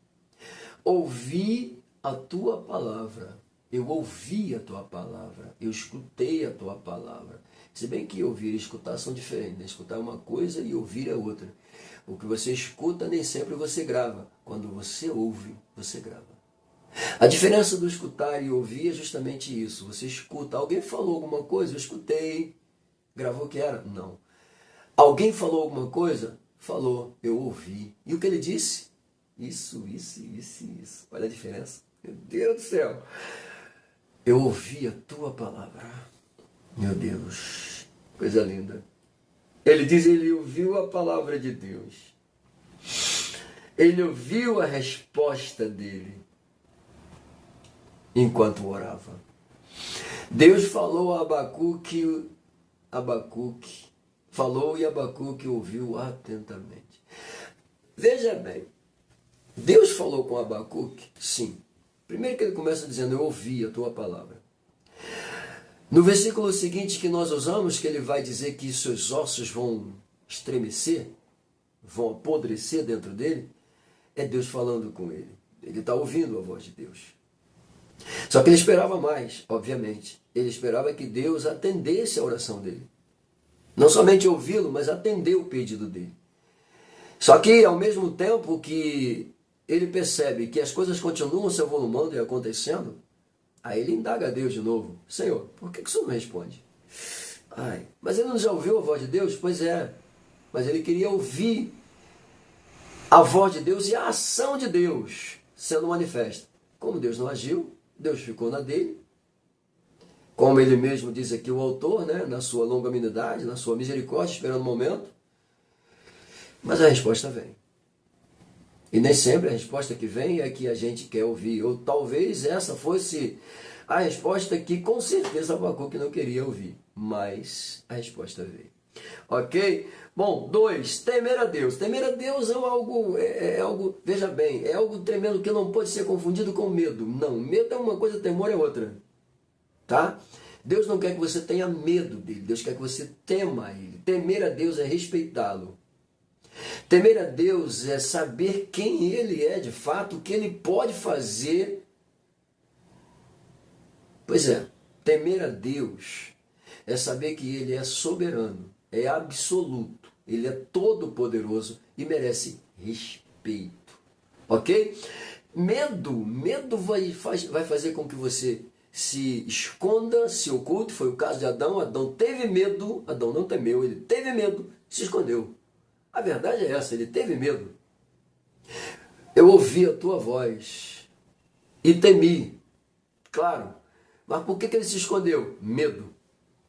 Ouvi a tua palavra. Eu ouvi a tua palavra. Eu escutei a tua palavra. Se bem que ouvir e escutar são diferentes. Né? Escutar é uma coisa e ouvir é outra. O que você escuta nem sempre você grava. Quando você ouve, você grava. A diferença do escutar e ouvir é justamente isso. Você escuta. Alguém falou alguma coisa? Eu escutei. Gravou o que era? Não. Alguém falou alguma coisa? Falou. Eu ouvi. E o que ele disse? Isso. Olha a diferença. Meu Deus do céu. Eu ouvi a tua palavra. Meu Deus. Coisa linda. Ele diz, ele ouviu a palavra de Deus. Ele ouviu a resposta dele enquanto orava. Deus falou a Abacuque falou e Abacuque ouviu atentamente. Veja bem, Deus falou com Abacuque? Sim. Primeiro que ele começa dizendo, eu ouvi a tua palavra. No versículo seguinte que nós usamos, que ele vai dizer que seus ossos vão estremecer, vão apodrecer dentro dele, é Deus falando com ele. Ele está ouvindo a voz de Deus. Só que ele esperava mais, obviamente. Ele esperava que Deus atendesse a oração dele. Não somente ouvi-lo, mas atender o pedido dele. Só que, ao mesmo tempo que ele percebe que as coisas continuam se avolumando e acontecendo, aí ele indaga a Deus de novo. Senhor, por que o Senhor não responde? Mas ele não já ouviu a voz de Deus? Pois é, mas ele queria ouvir a voz de Deus e a ação de Deus sendo manifesta. Como Deus não agiu, Deus ficou na dele. Como ele mesmo diz aqui o autor, né, na sua longanimidade, na sua misericórdia, esperando o momento. Mas a resposta vem. E nem sempre a resposta que vem é a que a gente quer ouvir. Ou talvez essa fosse a resposta que com certeza Abacuque não queria ouvir. Mas a resposta veio. Ok? Bom, 2, temer a Deus. Temer a Deus é algo, veja bem, é algo tremendo que não pode ser confundido com medo. Não, medo é uma coisa, temor é outra. Tá? Deus não quer que você tenha medo dele, Deus quer que você tema ele. Temer a Deus é respeitá-lo. Temer a Deus é saber quem ele é de fato, o que ele pode fazer. Pois é, temer a Deus é saber que ele é soberano, é absoluto, ele é todo-poderoso e merece respeito. Ok? Medo vai fazer com que você se esconda, se oculte. Foi o caso de Adão. Adão teve medo, Adão não temeu, ele teve medo, se escondeu. A verdade é essa, ele teve medo. Eu ouvi a tua voz e temi, claro. Mas por que ele se escondeu? Medo.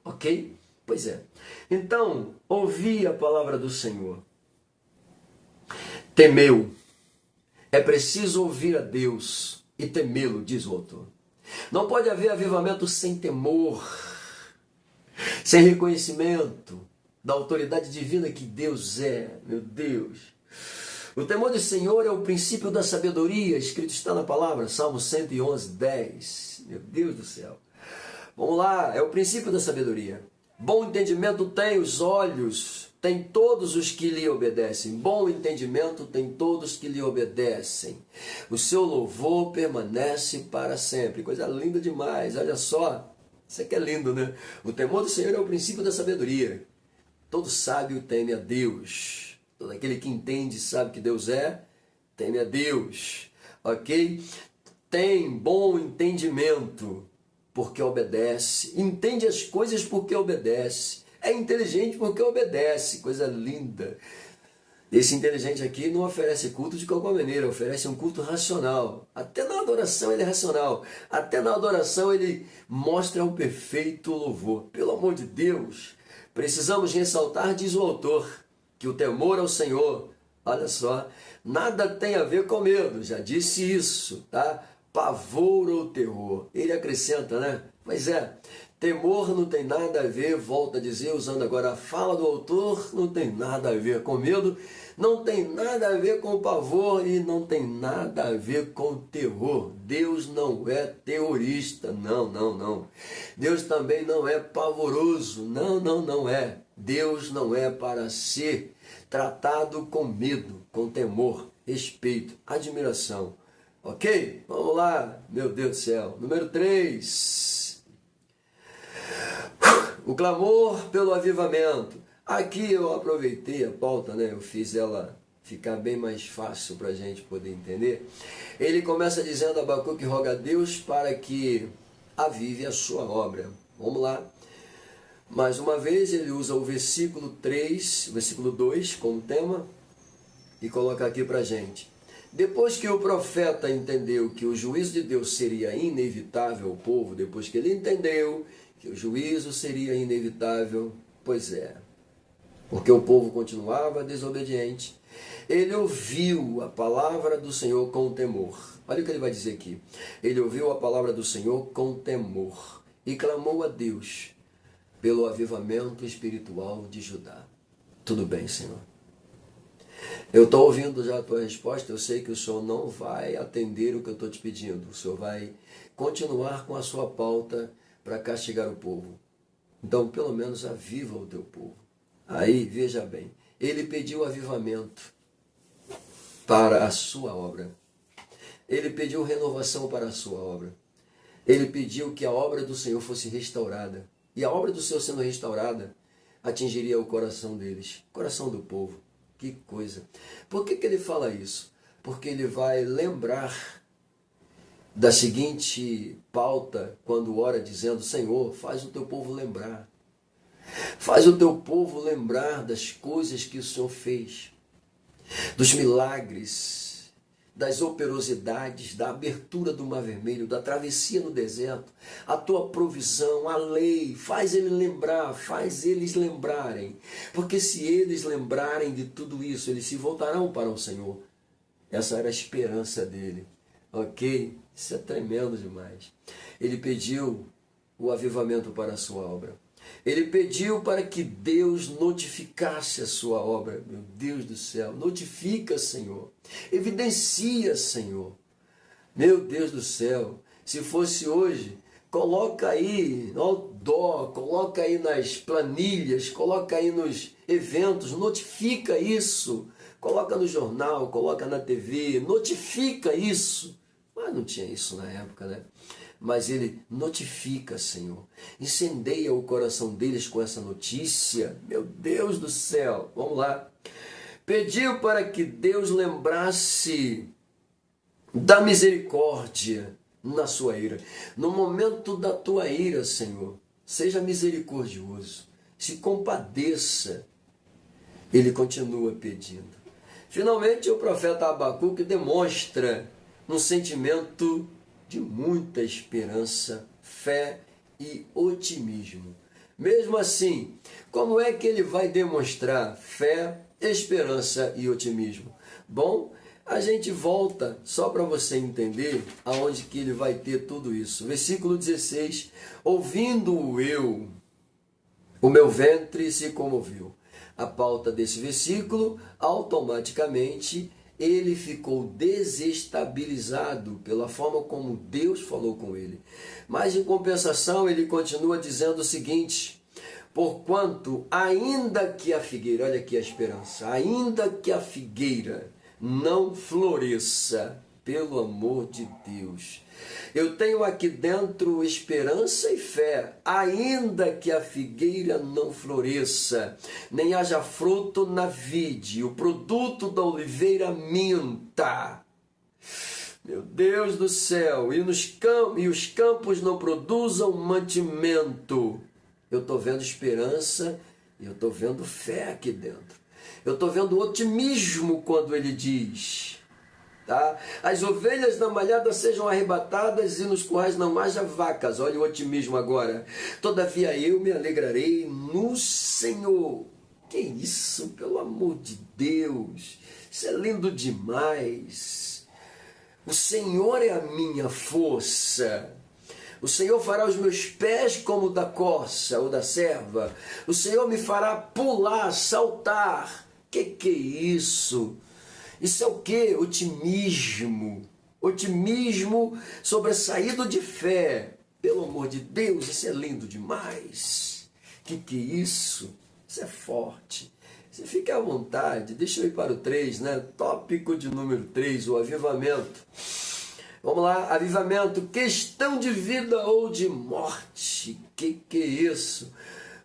Ok? Pois é. Então, ouvi a palavra do Senhor. Temeu. É preciso ouvir a Deus e temê-lo, diz o autor. Não pode haver avivamento sem temor, sem reconhecimento da autoridade divina que Deus é, meu Deus. O temor do Senhor é o princípio da sabedoria, escrito está na palavra, Salmo 111, 10. Meu Deus do céu. Vamos lá, é o princípio da sabedoria. Bom entendimento tem os olhos, tem todos os que lhe obedecem. Bom entendimento tem todos que lhe obedecem. O seu louvor permanece para sempre. Coisa linda demais, olha só. Isso aqui é lindo, né? O temor do Senhor é o princípio da sabedoria. Todo sábio teme a Deus. Todo aquele que entende e sabe que Deus é, teme a Deus. Ok? Tem bom entendimento porque obedece. Entende as coisas porque obedece. É inteligente porque obedece. Coisa linda. Esse inteligente aqui não oferece culto de qualquer maneira, oferece um culto racional. Até na adoração ele é racional. Até na adoração ele mostra o perfeito louvor. Pelo amor de Deus, precisamos ressaltar, diz o autor, que o temor ao Senhor, olha só, nada tem a ver com medo. Já disse isso, tá? Pavor ou terror. Ele acrescenta, né? Pois é, temor não tem nada a ver, volta a dizer, usando agora a fala do autor, não tem nada a ver com medo, não tem nada a ver com pavor e não tem nada a ver com terror. Deus não é terrorista, não. Deus também não é pavoroso, não é. Deus não é para ser tratado com medo, com temor, respeito, admiração. Ok? Vamos lá, meu Deus do céu. Número 3. O clamor pelo avivamento. Aqui eu aproveitei a pauta, né? Eu fiz ela ficar bem mais fácil para a gente poder entender. Ele começa dizendo: Abacuque roga a Deus para que avive a sua obra. Vamos lá. Mais uma vez ele usa o versículo 3, versículo 2 como tema e coloca aqui para a gente. Depois que o profeta entendeu que o juízo de Deus seria inevitável ao povo, depois que ele entendeu que o juízo seria inevitável, pois é, porque o povo continuava desobediente, ele ouviu a palavra do Senhor com temor. Olha o que ele vai dizer aqui. Ele ouviu a palavra do Senhor com temor e clamou a Deus pelo avivamento espiritual de Judá. Tudo bem, Senhor. Eu estou ouvindo já a tua resposta, eu sei que o Senhor não vai atender o que eu estou te pedindo. O Senhor vai continuar com a sua pauta para castigar o povo. Então, pelo menos, aviva o teu povo. Aí, veja bem, ele pediu avivamento para a sua obra. Ele pediu renovação para a sua obra. Ele pediu que a obra do Senhor fosse restaurada. E a obra do Senhor sendo restaurada atingiria o coração deles, o coração do povo. Que coisa. Por que ele fala isso? Porque ele vai lembrar da seguinte pauta quando ora dizendo: Senhor, faz o teu povo lembrar. Faz o teu povo lembrar das coisas que o Senhor fez, dos milagres, das operosidades, da abertura do Mar Vermelho, da travessia no deserto, a tua provisão, a lei. Faz ele lembrar, faz eles lembrarem. Porque se eles lembrarem de tudo isso, eles se voltarão para o Senhor. Essa era a esperança dele. Ok? Isso é tremendo demais. Ele pediu o avivamento para a sua obra. Ele pediu para que Deus notificasse a sua obra. Meu Deus do céu, notifica, Senhor. Evidencia, Senhor. Meu Deus do céu, se fosse hoje, coloca aí no outdoor, coloca aí nas planilhas, coloca aí nos eventos, notifica isso. Coloca no jornal, coloca na TV, notifica isso. Mas não tinha isso na época, né? Mas ele notifica, Senhor. Incendeia o coração deles com essa notícia. Meu Deus do céu. Vamos lá. Pediu para que Deus lembrasse da misericórdia na sua ira. No momento da tua ira, Senhor, seja misericordioso. Se compadeça. Ele continua pedindo. Finalmente, o profeta Abacuque demonstra um sentimento de muita esperança, fé e otimismo. Mesmo assim, como é que ele vai demonstrar fé, esperança e otimismo? Bom, a gente volta só para você entender aonde que ele vai ter tudo isso. Versículo 16, ouvindo eu, o meu ventre se comoveu. A pauta desse versículo, automaticamente, ele ficou desestabilizado pela forma como Deus falou com ele. Mas, em compensação, ele continua dizendo o seguinte: porquanto, ainda que a figueira, olha aqui a esperança, ainda que a figueira não floresça, pelo amor de Deus, eu tenho aqui dentro esperança e fé, ainda que a figueira não floresça, nem haja fruto na vide, o produto da oliveira minta. Meu Deus do céu, e os campos não produzam mantimento. Eu estou vendo esperança e eu estou vendo fé aqui dentro. Eu estou vendo otimismo quando ele diz... Tá? As ovelhas na malhada sejam arrebatadas e nos currais não haja vacas. Olha o otimismo agora. Todavia eu me alegrarei no Senhor. Que isso, pelo amor de Deus. Isso é lindo demais. O Senhor é a minha força. O Senhor fará os meus pés como o da corça ou da serva. O Senhor me fará pular, saltar. Que é isso? Isso é o quê? Otimismo. Otimismo sobressaído de fé. Pelo amor de Deus, isso é lindo demais. Que é isso? Isso é forte. Você fica à vontade. Deixa eu ir para o 3, né? Tópico de número 3, o avivamento. Vamos lá, avivamento, questão de vida ou de morte. Que é isso?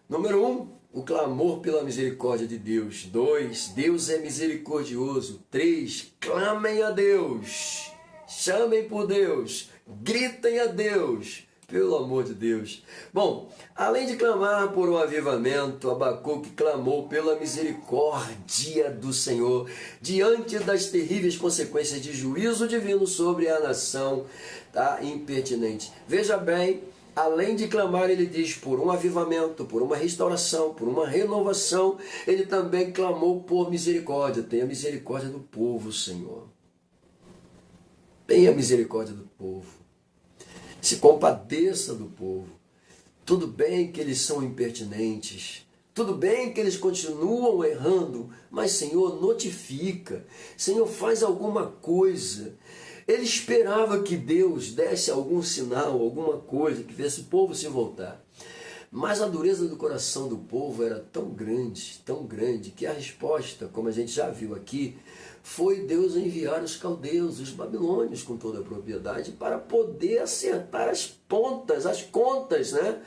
Número 1. O clamor pela misericórdia de Deus. 2. Deus é misericordioso. 3. Clamem a Deus. Chamem por Deus. Gritem a Deus. Pelo amor de Deus. Bom, além de clamar por um avivamento, Abacuque clamou pela misericórdia do Senhor diante das terríveis consequências de juízo divino sobre a nação impertinente. Veja bem, além de clamar, ele diz por um avivamento, por uma restauração, por uma renovação, ele também clamou por misericórdia. Tenha misericórdia do povo, Senhor. Tenha misericórdia do povo. Se compadeça do povo. Tudo bem que eles são impertinentes. Tudo bem que eles continuam errando. Mas, Senhor, notifica. Senhor, faz alguma coisa. Ele esperava que Deus desse algum sinal, alguma coisa, que fizesse o povo se voltar. Mas a dureza do coração do povo era tão grande, que a resposta, como a gente já viu aqui, foi Deus enviar os caldeus, os babilônios, com toda a propriedade, para poder acertar as contas, né,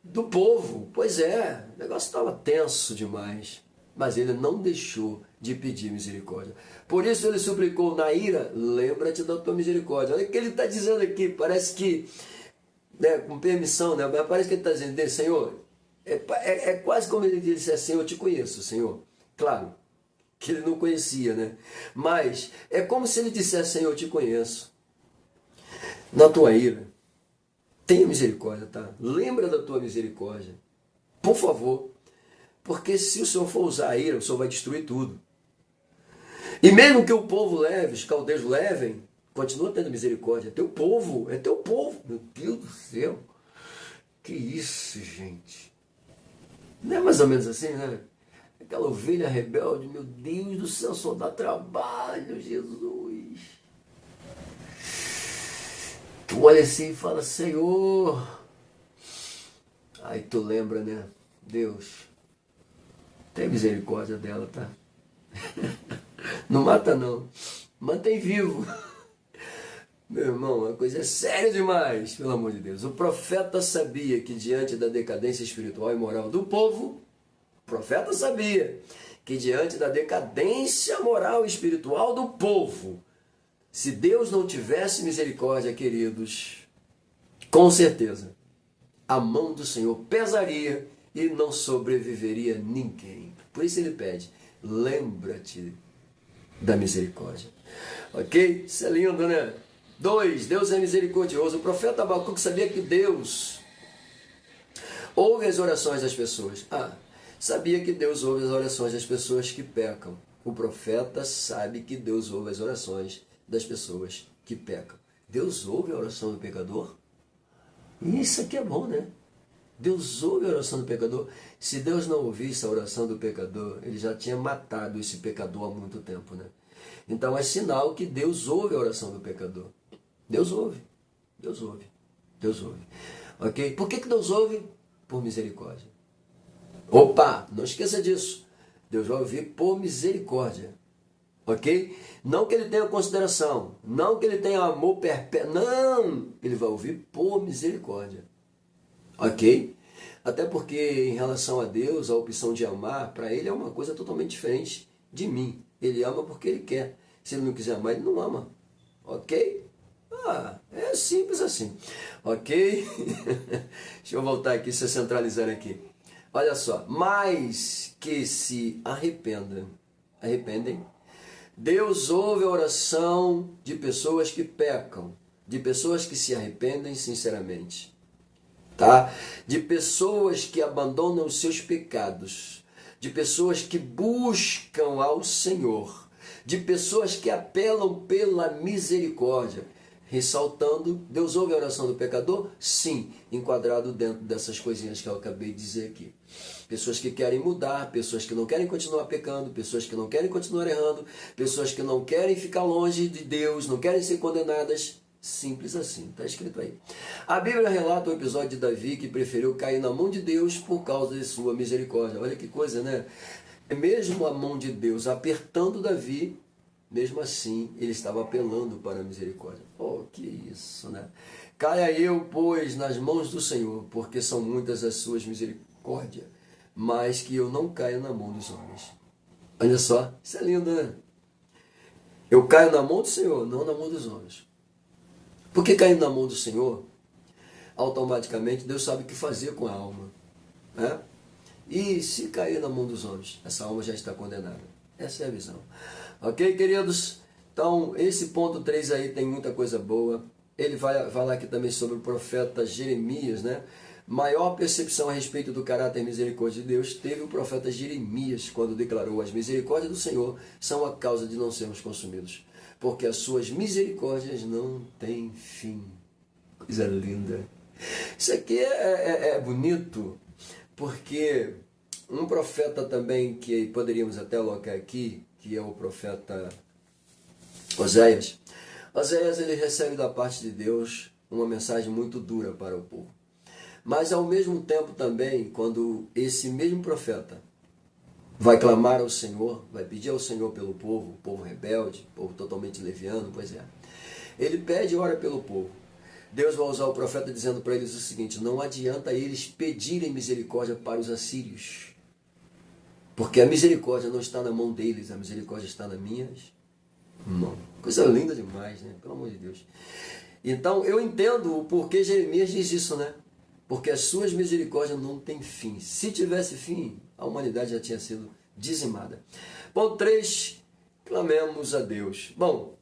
do povo. Pois é, o negócio estava tenso demais. Mas ele não deixou de pedir misericórdia. Por isso ele suplicou na ira, lembra-te da tua misericórdia. Olha o que ele está dizendo aqui, parece que, né, com permissão, né, mas parece que ele está dizendo, Senhor, é quase como ele disse assim, eu te conheço, Senhor. Claro, que ele não conhecia, né? Mas é como se ele dissesse, Senhor, eu te conheço. Na tua ira, tenha misericórdia, tá? Lembra da tua misericórdia. Por favor. Porque se o Senhor for usar a ira, o Senhor vai destruir tudo. E mesmo que o povo leve, os caldeus levem, continua tendo misericórdia. É teu povo, é teu povo. Meu Deus do céu. Que isso, gente. Não é mais ou menos assim, né? Aquela ovelha rebelde, meu Deus do céu, só dá trabalho, Jesus. Tu olha assim e fala, Senhor. Aí tu lembra, né? Deus, tem misericórdia dela, tá? Não mata não, mantém vivo. Meu irmão, a coisa é séria demais, pelo amor de Deus. O profeta sabia que diante da decadência espiritual e moral do povo, o profeta sabia que diante da decadência moral e espiritual do povo, se Deus não tivesse misericórdia, queridos, com certeza, a mão do Senhor pesaria e não sobreviveria ninguém. Por isso ele pede, lembra-te da misericórdia. Ok? Isso é lindo, né? 2. Deus é misericordioso. O profeta Abacuque sabia que Deus ouve as orações das pessoas. Sabia que Deus ouve as orações das pessoas que pecam. O profeta sabe que Deus ouve as orações das pessoas que pecam. Deus ouve a oração do pecador? Isso aqui é bom, né? Deus ouve a oração do pecador. Se Deus não ouvisse a oração do pecador, ele já tinha matado esse pecador há muito tempo, né? Então é sinal que Deus ouve a oração do pecador. Deus ouve. Deus ouve. Deus ouve. Ok? Por que Deus ouve? Por misericórdia. Opa! Não esqueça disso. Deus vai ouvir por misericórdia. Ok? Não que ele tenha consideração. Não que ele tenha amor perpétuo. Não! Ele vai ouvir por misericórdia. Ok? Até porque em relação a Deus, a opção de amar, para ele é uma coisa totalmente diferente de mim. Ele ama porque ele quer. Se ele não quiser amar, ele não ama. Ok? É simples assim. Ok? Deixa eu voltar aqui, se centralizar aqui. Olha só. Mas que se arrependem, Deus ouve a oração de pessoas que pecam, de pessoas que se arrependem sinceramente. Tá? De pessoas que abandonam os seus pecados, de pessoas que buscam ao Senhor, de pessoas que apelam pela misericórdia. Ressaltando, Deus ouve a oração do pecador? Sim, enquadrado dentro dessas coisinhas que eu acabei de dizer aqui. Pessoas que querem mudar, pessoas que não querem continuar pecando, pessoas que não querem continuar errando, pessoas que não querem ficar longe de Deus, não querem ser condenadas. Simples assim, está escrito aí. A Bíblia relata o episódio de Davi que preferiu cair na mão de Deus por causa de sua misericórdia. Olha que coisa, né? Mesmo a mão de Deus apertando Davi, mesmo assim ele estava apelando para a misericórdia. Oh, que isso, né? Caia eu, pois, nas mãos do Senhor, porque são muitas as suas misericórdias, mas que eu não caia na mão dos homens. Olha só, isso é lindo, né? Eu caio na mão do Senhor, não na mão dos homens. Porque caindo na mão do Senhor, automaticamente Deus sabe o que fazer com a alma. Né? E se cair na mão dos homens, essa alma já está condenada. Essa é a visão. Ok, queridos? Então, esse ponto 3 aí tem muita coisa boa. Ele vai falar aqui também sobre o profeta Jeremias, né? Maior percepção a respeito do caráter e misericórdia de Deus teve o profeta Jeremias, quando declarou: as misericórdias do Senhor são a causa de não sermos consumidos, porque as suas misericórdias não têm fim. Coisa linda. Isso aqui é bonito, porque um profeta também que poderíamos até colocar aqui, que é o profeta Oséias. Oséias, ele recebe da parte de Deus uma mensagem muito dura para o povo. Mas ao mesmo tempo também, quando esse mesmo profeta vai clamar ao Senhor, vai pedir ao Senhor pelo povo, o povo rebelde, o povo totalmente leviano, pois é. Ele pede e ora pelo povo. Deus vai usar o profeta dizendo para eles o seguinte: não adianta eles pedirem misericórdia para os assírios, porque a misericórdia não está na mão deles, a misericórdia está nas minhas mãos. Coisa linda demais, né? Pelo amor de Deus. Então eu entendo o porquê Jeremias diz isso, né? Porque as suas misericórdias não têm fim. Se tivesse fim, a humanidade já tinha sido dizimada. Ponto 3, clamemos a Deus. Bom,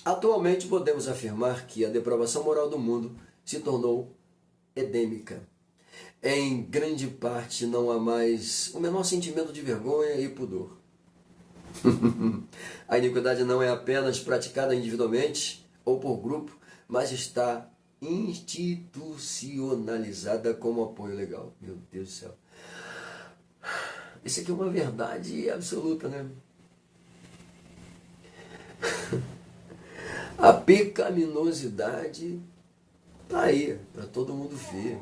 atualmente podemos afirmar que a depravação moral do mundo se tornou endêmica. Em grande parte não há mais o menor sentimento de vergonha e pudor. A iniquidade não é apenas praticada individualmente ou por grupo, mas está institucionalizada como apoio legal. Meu Deus do céu. Isso aqui é uma verdade absoluta, né? A pecaminosidade está aí para todo mundo ver.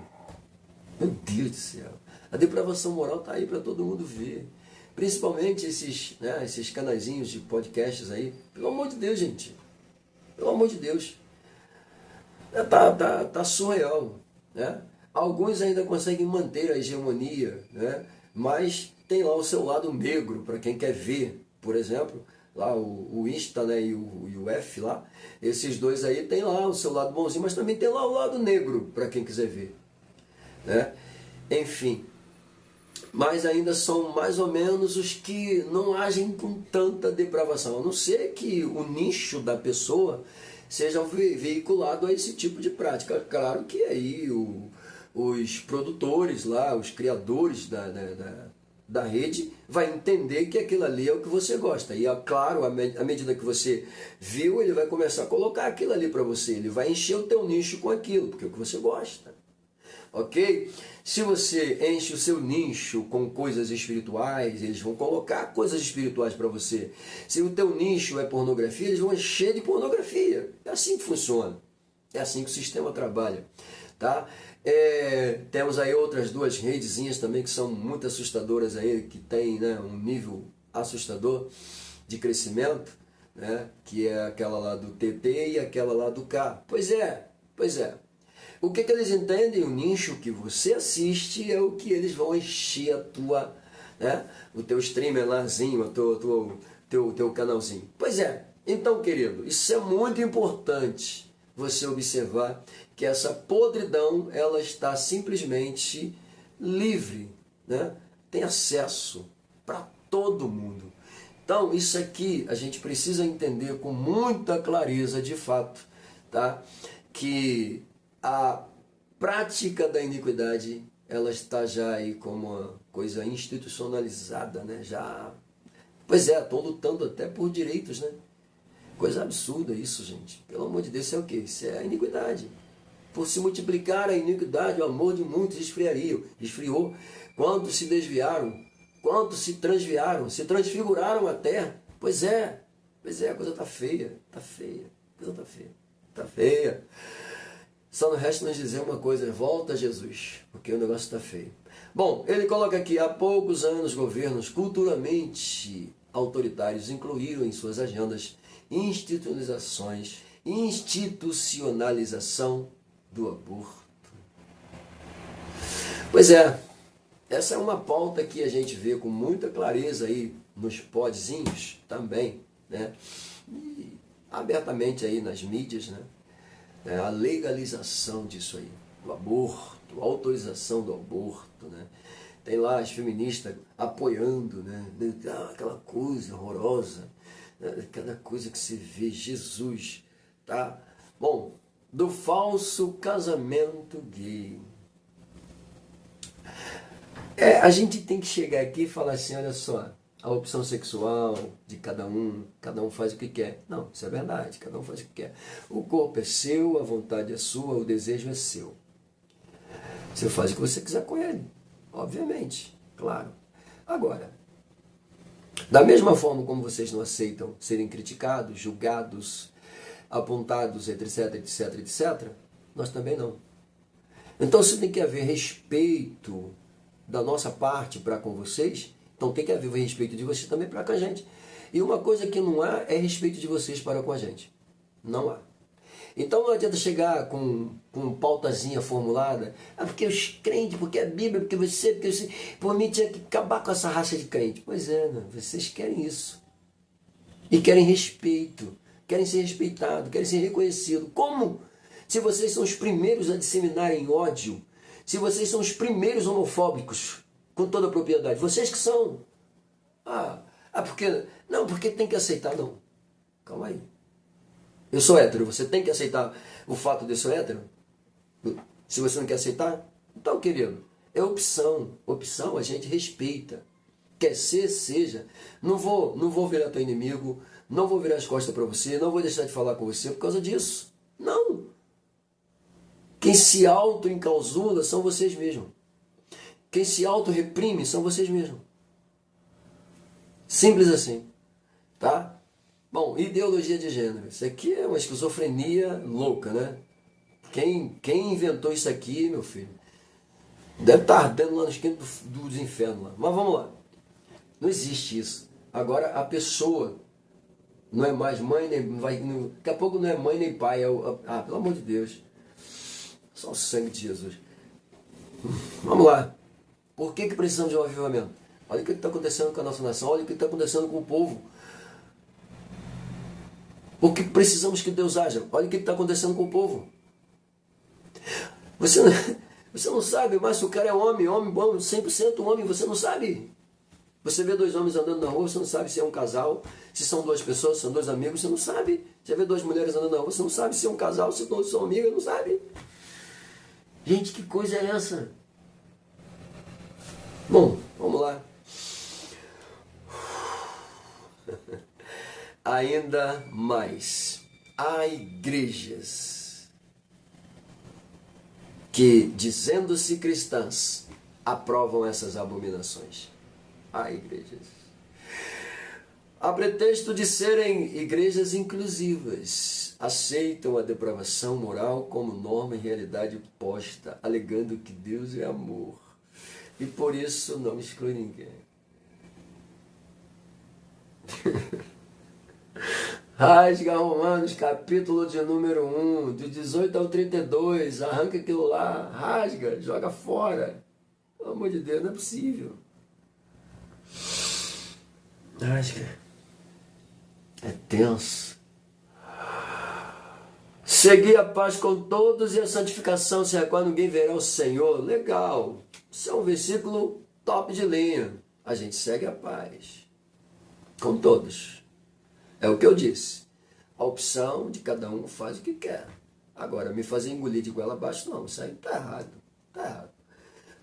Meu Deus do céu. A depravação moral está aí para todo mundo ver. Principalmente esses canaizinhos de podcasts aí. Pelo amor de Deus, gente. Pelo amor de Deus. Tá surreal. Né? Alguns ainda conseguem manter a hegemonia, né? Mas tem lá o seu lado negro, para quem quer ver. Por exemplo, lá o Insta, né, e o F lá. Esses dois aí tem lá o seu lado bonzinho, mas também tem lá o lado negro, para quem quiser ver. Né? Enfim. Mas ainda são mais ou menos os que não agem com tanta depravação, a não ser que o nicho da pessoa seja veiculado a esse tipo de prática. Claro que aí os produtores lá, os criadores da rede, vai entender que aquilo ali é o que você gosta. E, claro, à medida que você viu, ele vai começar a colocar aquilo ali para você. Ele vai encher o teu nicho com aquilo, porque é o que você gosta. Ok? Se você enche o seu nicho com coisas espirituais, eles vão colocar coisas espirituais para você. Se o teu nicho é pornografia, eles vão encher de pornografia. É assim que funciona. É assim que o sistema trabalha. Tá? Temos aí outras duas redezinhas também que são muito assustadoras aí, que tem, né, um nível assustador de crescimento, né, que é aquela lá do TT e aquela lá do K. Pois é. O que eles entendem? O nicho que você assiste é o que eles vão encher a tua, né, o teu streamer lázinho, o teu canalzinho. Pois é. Então, querido, isso é muito importante você observar que essa podridão, ela está simplesmente livre, né? Tem acesso para todo mundo. Então, isso aqui a gente precisa entender com muita clareza, de fato, tá? Que a prática da iniquidade, ela está já aí como uma coisa institucionalizada, né? Já, pois é, estão lutando até por direitos, né? Coisa absurda isso, gente. Pelo amor de Deus, isso é o quê? Isso é a iniquidade. Por se multiplicar a iniquidade, o amor de muitos esfriou. Quantos se desviaram? Quantos se transviaram? Se transfiguraram a terra? Pois é, a coisa está feia. Está feia. A coisa está feia. Só não resta nos dizer uma coisa: volta a Jesus, porque o negócio está feio. Bom, ele coloca aqui: há poucos anos, governos culturalmente autoritários incluíram em suas agendas institucionalização do aborto. Pois é, essa é uma pauta que a gente vê com muita clareza aí nos podzinhos também, né? E abertamente aí nas mídias, né? A legalização disso aí, do aborto, a autorização do aborto, né? Tem lá as feministas apoiando, né? Aquela coisa horrorosa, né? Cada coisa que se vê, Jesus, tá? Bom, do falso casamento gay. A gente tem que chegar aqui e falar assim: olha só, a opção sexual de cada um faz o que quer. Não, isso é verdade, cada um faz o que quer. O corpo é seu, a vontade é sua, o desejo é seu. Você faz o que você quiser com ele, obviamente, claro. Agora, da mesma forma como vocês não aceitam serem criticados, julgados, apontados, etc, nós também não. Então, se tem que haver respeito da nossa parte para com vocês, então tem que haver respeito de vocês também para com a gente. E uma coisa que não há é respeito de vocês para com a gente. Não há. Então não adianta chegar com pautazinha formulada: porque os crentes, porque a Bíblia, porque você, por mim tinha que acabar com essa raça de crente. Pois é, né? Vocês querem isso. E querem respeito, querem ser respeitados, querem ser reconhecidos. Como? Se vocês são os primeiros a disseminarem ódio, se vocês são os primeiros homofóbicos, com toda a propriedade, vocês que são. Porque... Não, porque tem que aceitar, não. Calma aí. Eu sou hétero, você tem que aceitar o fato de eu ser hétero? Se você não quer aceitar, então, querido, é opção. Opção a gente respeita. quer ser, seja. Não vou virar teu inimigo, não vou virar as costas para você, não vou deixar de falar com você por causa disso. Não. Quem se auto-enclausula são vocês mesmos. Quem se auto-reprime são vocês mesmos. Simples assim. Tá? Bom, ideologia de gênero. Isso aqui é uma esquizofrenia louca, né? Quem inventou isso aqui, meu filho, deve estar ardendo lá no esquema dos infernos lá. Mas vamos lá. Não existe isso. Agora a pessoa não é mais mãe, nem vai. Daqui a pouco não é mãe nem pai. Pelo amor de Deus. Só o sangue de Jesus. Vamos lá. Por que precisamos de um avivamento? Olha o que está acontecendo com a nossa nação. Olha o que está acontecendo com o povo. Por que precisamos que Deus haja? Olha o que está acontecendo com o povo. Você não sabe, mas se o cara é homem bom, 100% homem, você não sabe. Você vê dois homens andando na rua, você não sabe se é um casal, se são duas pessoas, se são dois amigos, você não sabe. Você vê duas mulheres andando na rua, você não sabe se é um casal, se são amigas, não sabe. Gente, que coisa é essa? Bom, vamos lá. Ainda mais, há igrejas que, dizendo-se cristãs, aprovam essas abominações. Há igrejas. A pretexto de serem igrejas inclusivas, aceitam a depravação moral como norma e realidade posta, alegando que Deus é amor e por isso não exclui ninguém. Rasga Romanos, capítulo de número 1, de 18 ao 32, arranca aquilo lá, rasga, joga fora. Pelo amor de Deus, não é possível. Rasga. É tenso. Segui a paz com todos e a santificação, sem a qual ninguém verá o Senhor. Legal. Isso é um versículo top de linha. A gente segue a paz com todos. É o que eu disse. A opção de cada um faz o que quer. Agora, me fazer engolir de goela abaixo, não. Isso aí está errado. Está errado.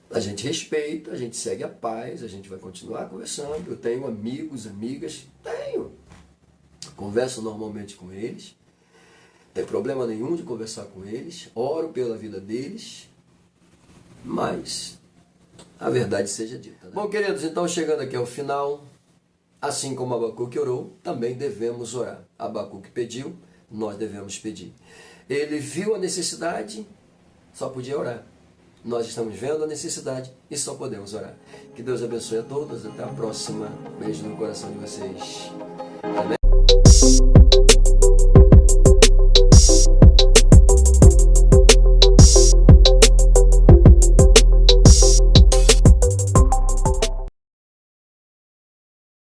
A gente respeita, a gente segue a paz, a gente vai continuar conversando. Eu tenho amigos, amigas, tenho. Converso normalmente com eles. Não tem problema nenhum de conversar com eles. Oro pela vida deles. Mas a verdade seja dita, né? Bom, queridos, então chegando aqui ao final, assim como Abacuque orou, também devemos orar. Abacuque pediu, nós devemos pedir. Ele viu a necessidade, só podia orar. Nós estamos vendo a necessidade e só podemos orar. Que Deus abençoe a todos. Até a próxima. Beijo no coração de vocês. Amém?